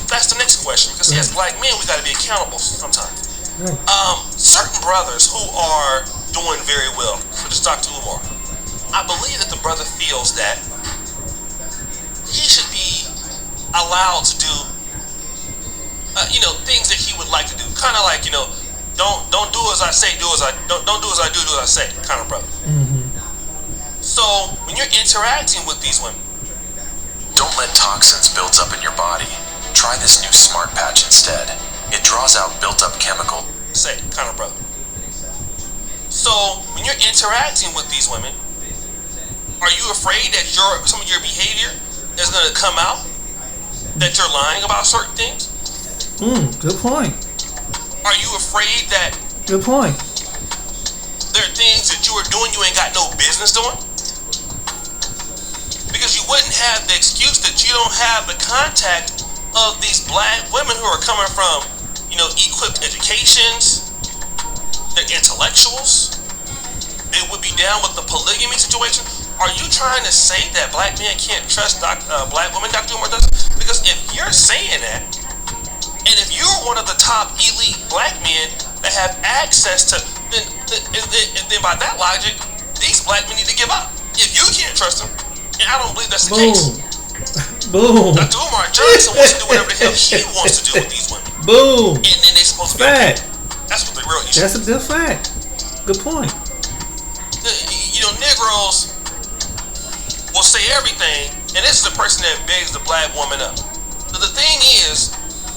That's the next question, because as black men, we got to be accountable sometimes. Right. Certain brothers who are doing very well, so just Dr. Umar, I believe that the brother feels that he should be allowed to do, things that he would like to do. Kind of like, don't do as I say, do as I don't do as I do as I say, kind of brother. Mm-hmm. So when you're interacting with these women, don't let toxins build up in your body. Try this new Smart Patch instead. It draws out built-up chemical. Say, kind of brother. So when you're interacting with these women, are you afraid that some of your behavior is going to come out? That you're lying about certain things? Good point. Are you afraid that Good point. there are things that you are doing you ain't got no business doing? Because you wouldn't have the excuse that you don't have the contact of these black women who are coming from, equipped educations, they're intellectuals, they would be down with the polygamy situation. Are you trying to say that black men can't trust black women, Dr. Umar does? Because if you're saying that, and if you're one of the top elite black men that have access to, then by that logic, these black men need to give up. If you can't trust them, and I don't believe that's the case. Boom. Dr. Umar Johnson wants to do whatever the hell he wants to do with these women. Boom. And then they're supposed to be fact. Okay. That's what the real issue is. That's a good fact. Good point. Negroes will say everything, and this is the person that bigs the black woman up. So the thing is,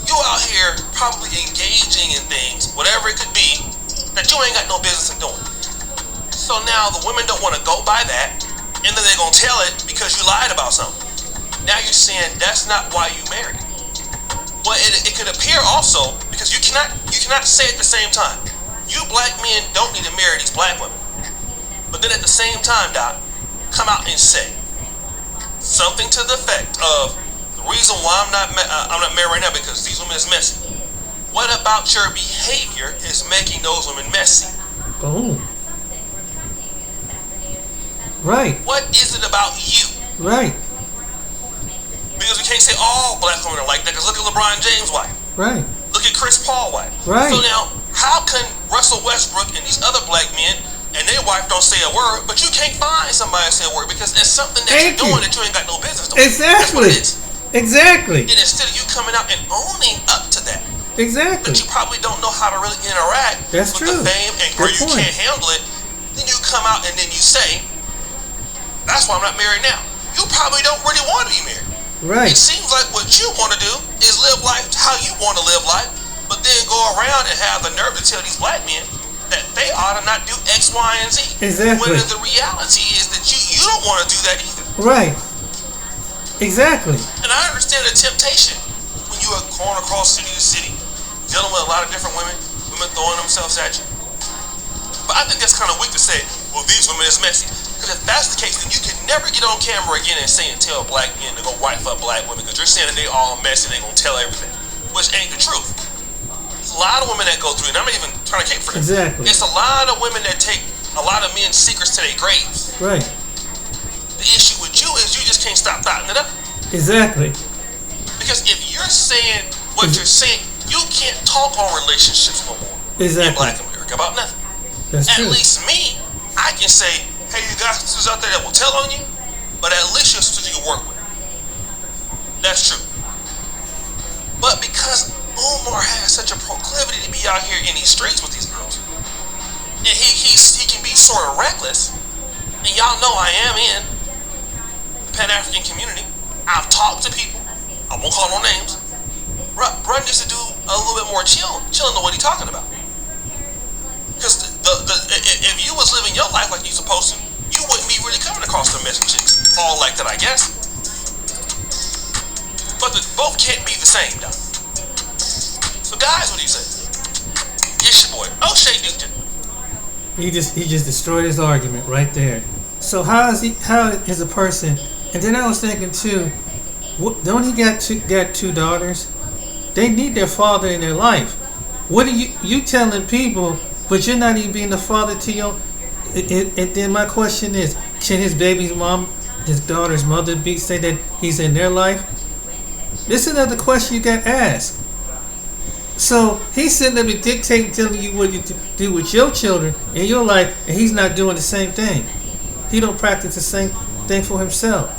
you out here probably engaging in things, whatever it could be, that you ain't got no business in doing. So now the women don't want to go by that, and then they're going to tell it because you lied about something. Now you're saying that's not why you married. Well, it could appear also, because you cannot say at the same time, you black men don't need to marry these black women. But then at the same time, Doc, come out and say something to the effect of, the reason why I'm not married right now because these women is messy. What about your behavior is making those women messy? Boom. Right. What is it about you? Right. Because we can't say all black women are like that, because look at LeBron James' wife. Right. Look at Chris Paul's wife. Right. So now, how can Russell Westbrook and these other black men and their wife don't say a word, but you can't find somebody to say a word because it's something that you're doing that you ain't got no business doing. Exactly. That's what it is. Exactly. And instead of you coming out and owning up to that, exactly, that you probably don't know how to really interact That's with true. the fame, and or you can't handle it, then you come out and then you say, that's why I'm not married now. You probably don't really want to be married. Right. It seems like what you want to do is live life how you want to live life, but then go around and have the nerve to tell these black men that they ought to not do X, Y, and Z. Exactly. When the reality is that you don't want to do that either. Right. Exactly. And I understand the temptation when you are going across city to city, dealing with a lot of different women throwing themselves at you. But I think that's kind of weak to say, well, these women is messy. Because if that's the case, then you can never get on camera again and say and tell black men to go wife up black women because you're saying that they all messy and they gonna tell everything, which ain't the truth. There's a lot of women that go through, and I'm not even trying to cape for them. Exactly. It's a lot of women that take a lot of men's secrets to their graves. Right. The issue with you is you just can't stop thotting it up. Exactly. Because if you're saying what you're saying, you can't talk on relationships no more. Exactly. In Black America about nothing. That's at true. least me, I can say, hey, you guys out there that will tell on you, but at least you're something you can work with. That's true. But because Umar has such a proclivity to be out here in these streets with these girls, and he can be sort of reckless, and y'all know I am in the Pan-African community. I've talked to people. I won't call no names. Bruh needs to do a little bit more chilling to what he's talking about. Because if you was living your life like you supposed to, you wouldn't be really coming across the messages all like that, I guess. But both can't be the same, though. So guys, what do you say? It's your boy, O'Shea Newton. He just destroyed his argument right there. So how is a person? And then I was thinking too, don't he got two daughters? They need their father in their life. What are you telling people? But you're not even being the father to your. And then my question is, can his baby's mom, his daughter's mother, say that he's in their life? This is another question you got asked. So he's sitting there dictating, telling you what you do with your children in your life, and he's not doing the same thing. He don't practice the same thing for himself,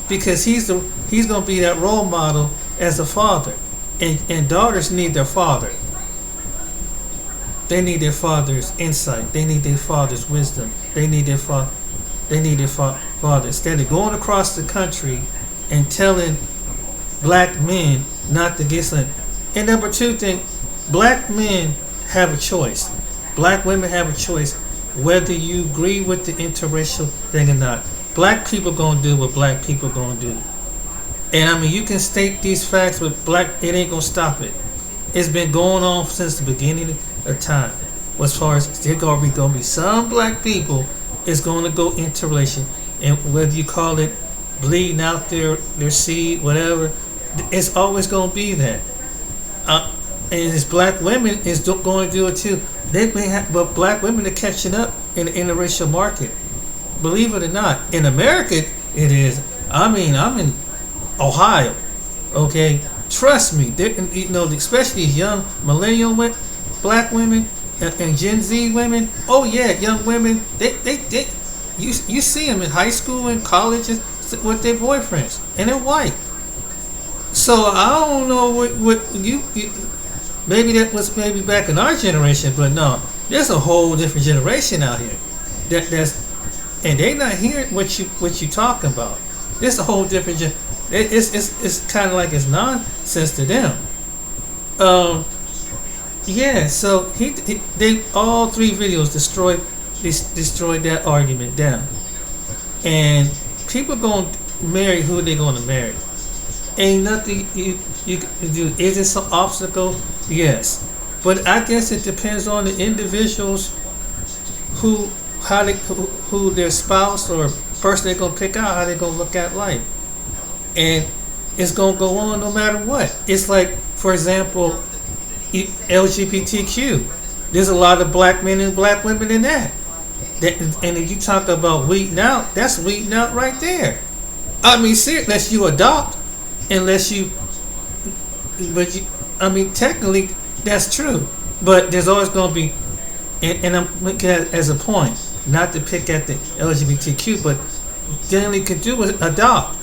because he's going to be that role model as a father, and daughters need their father. They need their father's insight. They need their father's wisdom. They need their father. Instead of going across the country and telling black men not to get something. And number two thing, black men have a choice. Black women have a choice whether you agree with the interracial thing or not. Black people gonna do what black people gonna do. And I mean, you can state these facts, but it ain't gonna stop it. It's been going on since the beginning of time. As far as there gonna be some black people is gonna go interrelation, and whether you call it bleeding out their seed, whatever, it's always gonna be that. And it's black women is going to do it too. But black women are catching up in the interracial market. Believe it or not, in America it is. I mean, I'm in Ohio. Okay, trust me. Especially young millennial black women and Gen Z women. Oh yeah, young women. You see them in high school and colleges with their boyfriends, and they're white. So I don't know what you maybe that was maybe back in our generation, but no, there's a whole different generation out here and they're not hearing what you talking about. There's a whole different it's kind of like it's nonsense to them. Yeah, so they all three videos destroyed that argument down, and people gonna marry who they gonna marry. Ain't nothing you can do. Is it some obstacle? Yes, but I guess it depends on the individuals who their spouse or person they're gonna pick out, how they're gonna look at life, and it's gonna go on no matter what. It's like, for example, LGBTQ. There's a lot of black men and black women in that. And if you talk about weeding out, that's weeding out right there. I mean, unless you adopt. Technically that's true, but there's always going to be, and I'm looking at it as a point, not to pick at the LGBTQ, but generally could do is adopt.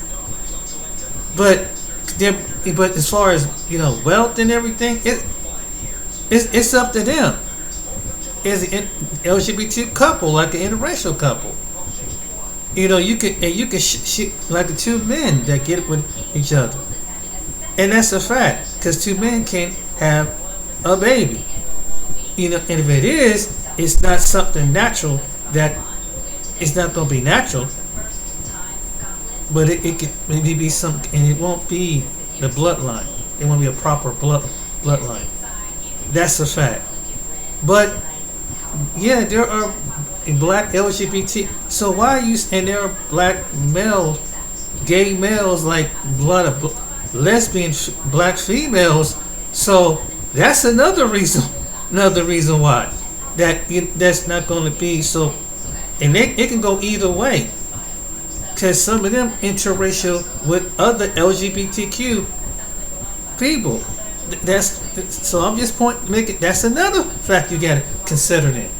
But as far as wealth and everything, it's up to them. As an LGBT couple, like an interracial couple. You can like the two men that get it with each other, and that's a fact, because two men can't have a baby. And if it is, it's not something natural. That it's not going to be natural, but it could maybe be something, and it won't be the bloodline. It won't be a proper bloodline. That's a fact. But yeah, there are black LGBT. So why are you? And there are black males, gay males, like blood of lesbian black females. So that's another reason. Another reason why that's not going to be so. And it can go either way. Because some of them interracial with other LGBTQ people. That's so. I'm just making. That's another fact you got to consider it.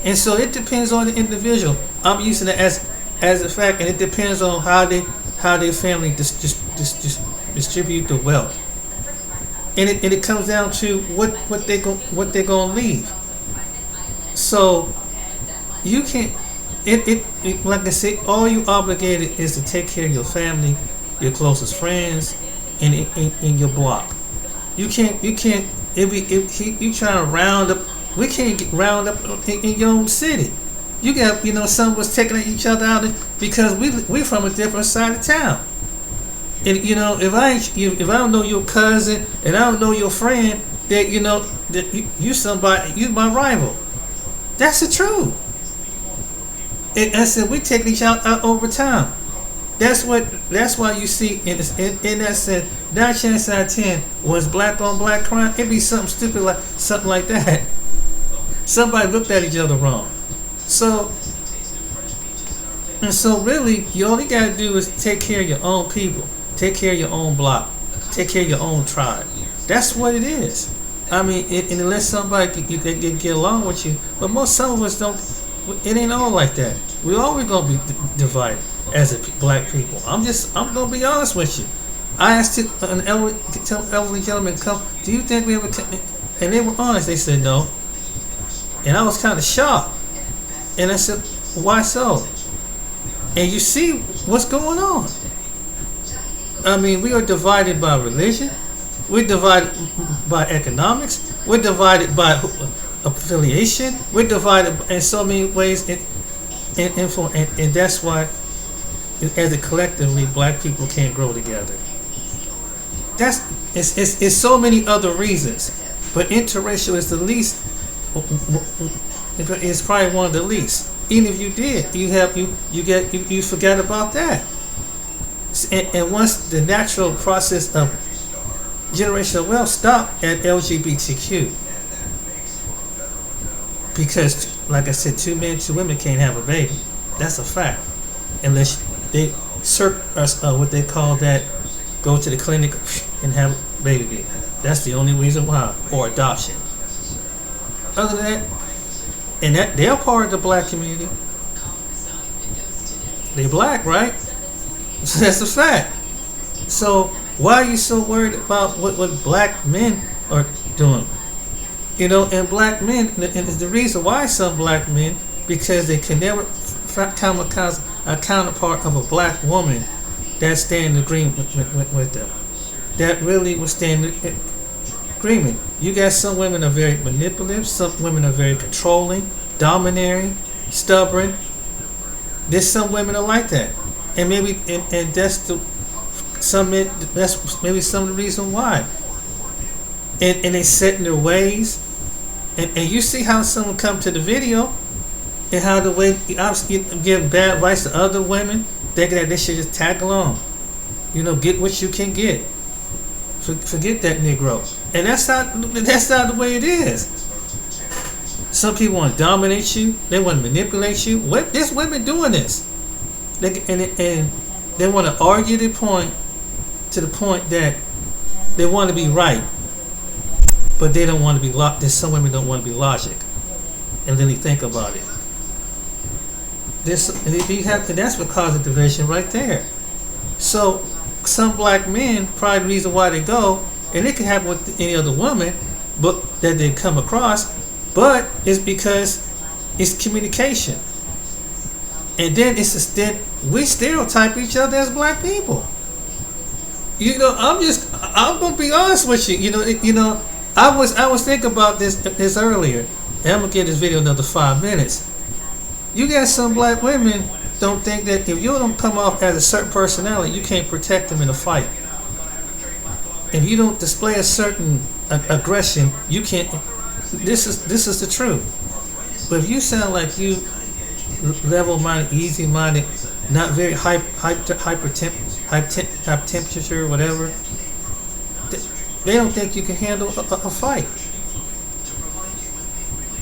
And so it depends on the individual. I'm using it as a fact, and it depends on how their family distribute the wealth. And it comes down to what they're gonna leave. So you can't. It like I say, all you obligated is to take care of your family, your closest friends, and in your block. You can't. You trying to round up. We can't get round up in your own city. You got some of us taking each other out because we're from a different side of town. And if I don't know your cousin and I don't know your friend, that you somebody, you my rival. That's the truth. And I said we take each other out over time. That's why you see in that sense 9 chances out of 10 was black on black crime. It'd be something like that. Somebody looked at each other wrong. So really, you all you gotta do is take care of your own people, take care of your own block, take care of your own tribe. That's what it is. I mean, and unless somebody can get along with you, but some of us don't. It ain't all like that. We always gonna be divided as black people. I'm gonna be honest with you. I asked an elderly gentleman, "Come, do you think we ever?" And they were honest. They said no. And I was kind of shocked. And I said, "Why so?" And you see what's going on. I mean, we are divided by religion. We're divided by economics. We're divided by affiliation. We're divided in so many ways, and that's why, as a collectively, black people can't grow together. It's so many other reasons, but interracial is the least. It's probably one of the least. Even if you did, you forget about that. And once the natural process of generational wealth stopped at LGBTQ, because, like I said, 2 men, 2 women can't have a baby. That's a fact, unless they what they call that, go to the clinic and have a baby. That's the only reason why, or adoption. Other than that, and that they're part of the black community. They black, right? So that's a fact. So why are you so worried about what black men are doing? And black men, and it's the reason why some black men, because they can never come across a counterpart of a black woman that stand in agreement with them. That really will stand in agreement. You got some women are very manipulative, some women are very controlling, domineering, stubborn. There's some women are like that. And maybe and that's maybe some of the reason why. And they set in their ways. And you see how someone come to the video and how the way give bad advice to other women, thinking that they should just tag along. Get what you can get. Forget that Negro. And that's not the way it is. Some people want to dominate you. They want to manipulate you. There's women doing this. And they want to argue to the point that they want to be right, but they don't want to be logic. There's some women don't want to be logic, and then they think about it. And that's what causes the division right there. So some black men, probably the reason why they go, and it can happen with any other woman, but that they come across, but it's because it's communication. And then we stereotype each other as black people. I'm gonna be honest with you. I was thinking about this earlier, and I'm gonna give this video another 5 minutes. You got some black women don't think that if you don't come off as a certain personality, you can't protect them in a fight. If you don't display a certain aggression, you can't. This is the truth. But if you sound like you level-minded, easy-minded, not very high temperature, whatever. They don't think you can handle a fight.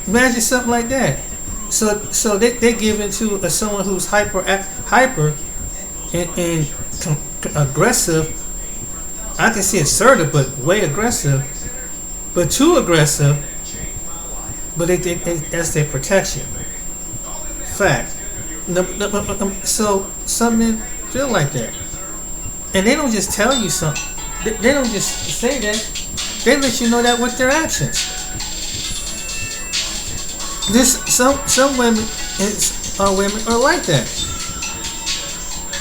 Imagine something like that. So they give into someone who's hyper and aggressive. I can see assertive, but way aggressive, but too aggressive. But they think that's their protection. Fact. So some men feel like that, and they don't just tell you something. They don't just say that. They let you know that with their actions. Some women are like that.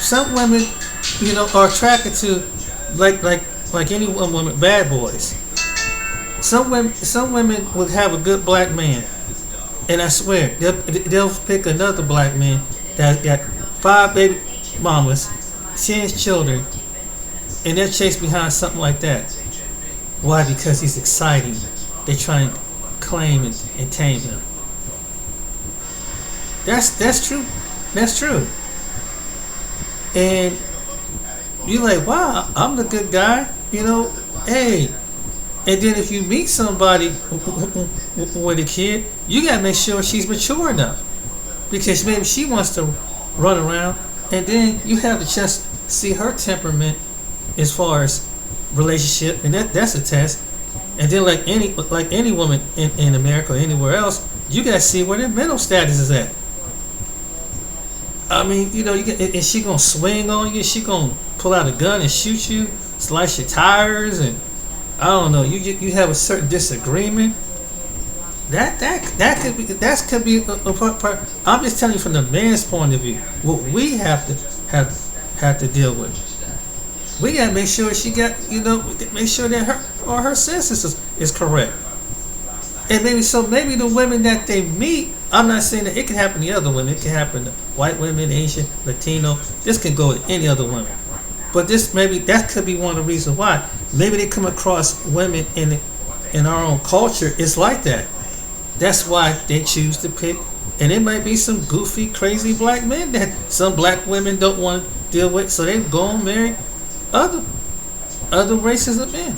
Some women, are attracted to like any woman, bad boys. Some women will have a good black man, and I swear they'll pick another black man that got 5 baby mamas, 10 children, and they'll chase behind something like that. Why? Because he's exciting. They try and claim and tame him. That's true. That's true. And you're like, wow, I'm the good guy. Hey. And then if you meet somebody with a kid, you gotta make sure she's mature enough, because maybe she wants to run around, and then you have to just see her temperament as far as relationship, and that's a test. And then like any woman in America or anywhere else, you gotta see where their mental status is at. I mean, is she gonna swing on you? Is she gonna pull out a gun and shoot you, slice your tires, and I don't know. You have a certain disagreement. That could be a part. I'm just telling you from the man's point of view what we have to deal with. We gotta make sure she got make sure that her senses is correct. And maybe the women that they meet. I'm not saying that it can happen to other women. It can happen to white women, Asian, Latino. This can go to any other women. But that could be one of the reasons why. Maybe they come across women in our own culture. It's like that. That's why they choose to pick. And it might be some goofy, crazy black men that some black women don't want to deal with. So they go and marry other races of men.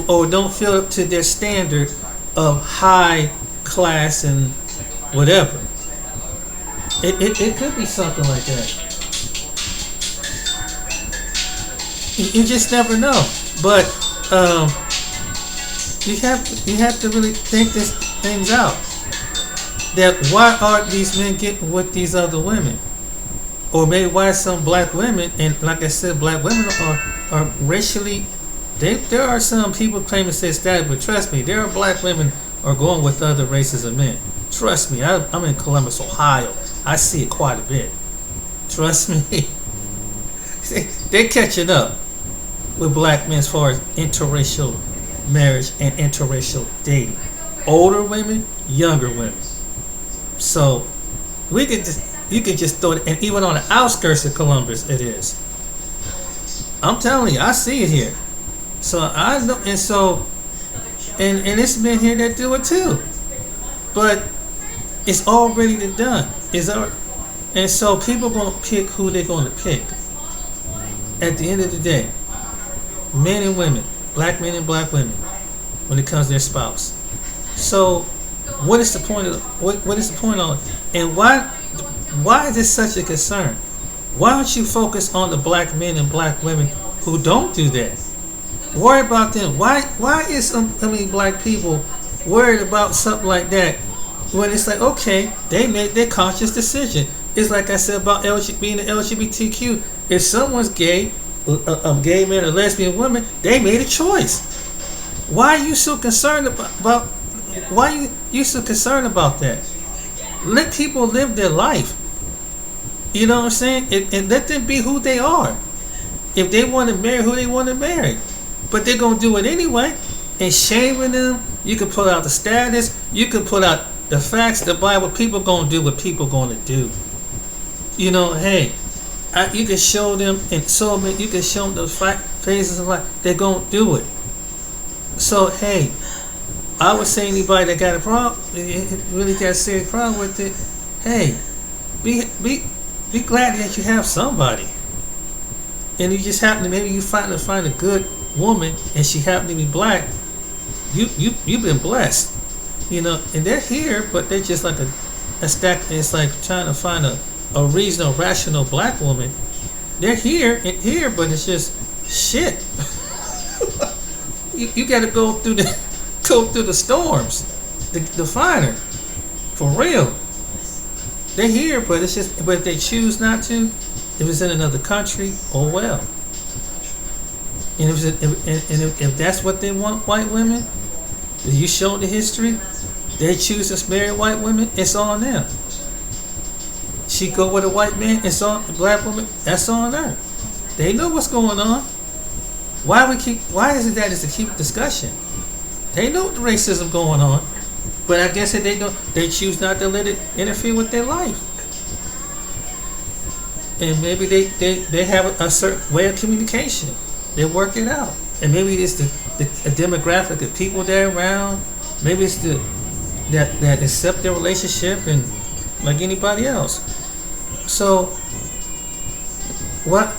Or don't feel up to their standard of high class and whatever. It could be something like that. You just never know. But you have to really think these things out. That why are these men getting with these other women? Or maybe why some black women, and like I said, black women are racially. There are some people claiming to say status, but trust me, there are black women are going with other races of men. Trust me, I'm in Columbus, Ohio. I see it quite a bit. Trust me. They're catching up with black men as far as interracial marriage and interracial dating. Older women, younger women. So you can just throw it, and even on the outskirts of Columbus, it is. I'm telling you, I see it here. So I know, and it's men here that do it too. But it's already done. And so people are gonna pick who they're gonna pick. At the end of the day, men and women, black men and black women, when it comes to their spouse. So what is the point of what is the point of it? And why is this such a concern? Why don't you focus on the black men and black women who don't do that? Worry about them. Why is black people worried about something like that when it's like, okay, they made their conscious decision. It's like I said about being an LGBTQ. If someone's gay, a gay man or lesbian woman, they made a choice. Why are you so concerned about why you so concerned about that? Let people live their life. You know what I'm saying? And let them be who they are. If they want to marry who they want to marry. But they're going to do it anyway. And shaming them, you can pull out the status, you can pull out the facts, the Bible. People going to do what people going to do. Hey, you can show them, and you can show them the phases of life. They're going to do it. So, hey, I would say anybody that got a problem, really got a serious problem with it, hey, be glad that you have somebody. And you just happen to, maybe you find a good woman and she happen to be black. You've been blessed, and they're here, but they're just like a stack. It's like trying to find a reasonable, rational black woman. They're here, but it's just shit. you got to go through the storms to find her, for real. They're here, but it's just, but if they choose not to, if it's in another country, oh well. And if that's what they want, white women, if you show the history, they choose to marry white women, it's on them. She go with a white man, it's on a black woman, that's on her. They know what's going on. Why is it that it's a keep discussion? They know the racism going on, but I guess that they choose not to let it interfere with their life. And maybe they have a certain way of communication. They work it out. And maybe it's the demographic of people they're around. Maybe it's that accept their relationship and like anybody else. So why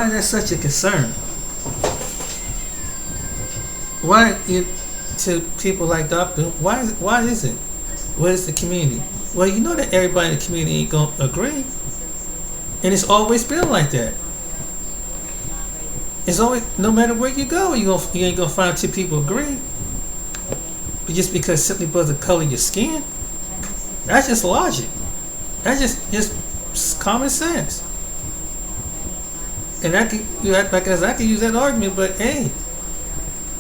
is that such a concern? Why to people like Doctor? Why is it? What is the community? Well, you know that everybody in the community ain't gonna agree, and it's always been like that. It's always, no matter where you go, you ain't gonna find two people agree. But just because simply because of the color of your skin, that's just logic. That's just common sense. And I can use that argument, but hey,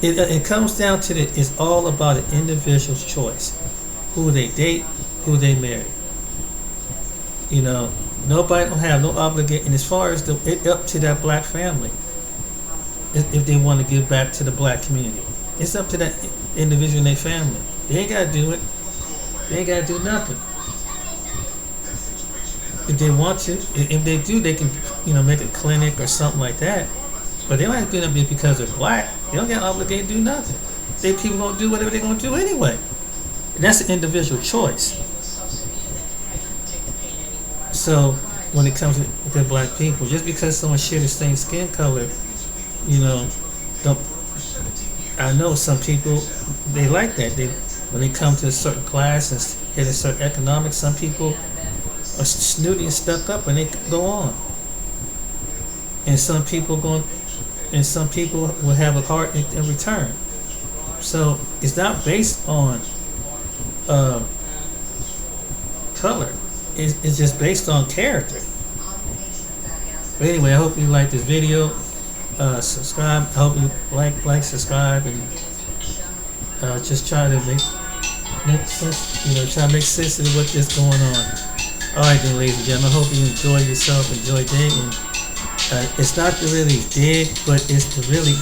it comes down to it's all about an individual's choice. Who they date, who they marry. Nobody don't have no obligation. And as far as it's up to that black family, if they want to give back to the black community, it's up to that individual and their family. They ain't got to do it. They ain't got to do nothing. If they want to, if they do, they can, make a clinic or something like that. But they don't have to do that because they're black. They don't get obligated to do nothing. People gonna do whatever they're gonna do anyway. And that's an individual choice. So when it comes to black people, just because someone shares the same skin color, I know some people, they like that. When they come to a certain class and hit a certain economics, some people are snooty and stuck up and they go on. And some people will have a heart in return. So it's not based on color. It's just based on character. But anyway, I hope you like this video. Subscribe. I hope you like, subscribe, and just try to make sense. Try to make sense of what's just going on. All right, then, ladies and gentlemen. I hope you enjoy yourself, enjoy digging. It's not to really dig, but it's to really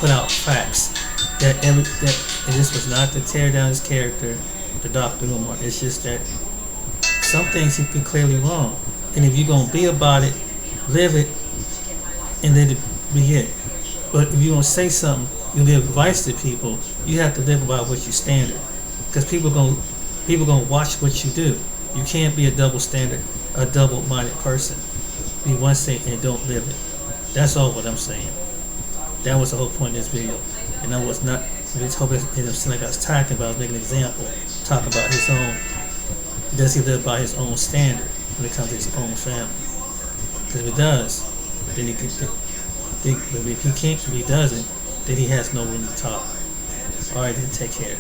put out facts. That this was not to tear down his character, the Dr. Umar. It's just that some things he can clearly wrong, and if you're gonna be about it, live it, and let it be it. But if you're gonna say something, you give advice to people, you have to live about what you stand in, because people gonna watch what you do. You can't be a double standard, a double-minded person. Be one thing and don't live it. That's all what I'm saying. That was the whole point of this video. And I was not, I just hope it didn't seem like I was talking about, making an example, talk about his own, does he live by his own standard when it comes to his own family? Because if he does, then he can, but if he can't, if he doesn't, then he has no room to talk. Alright, then take care.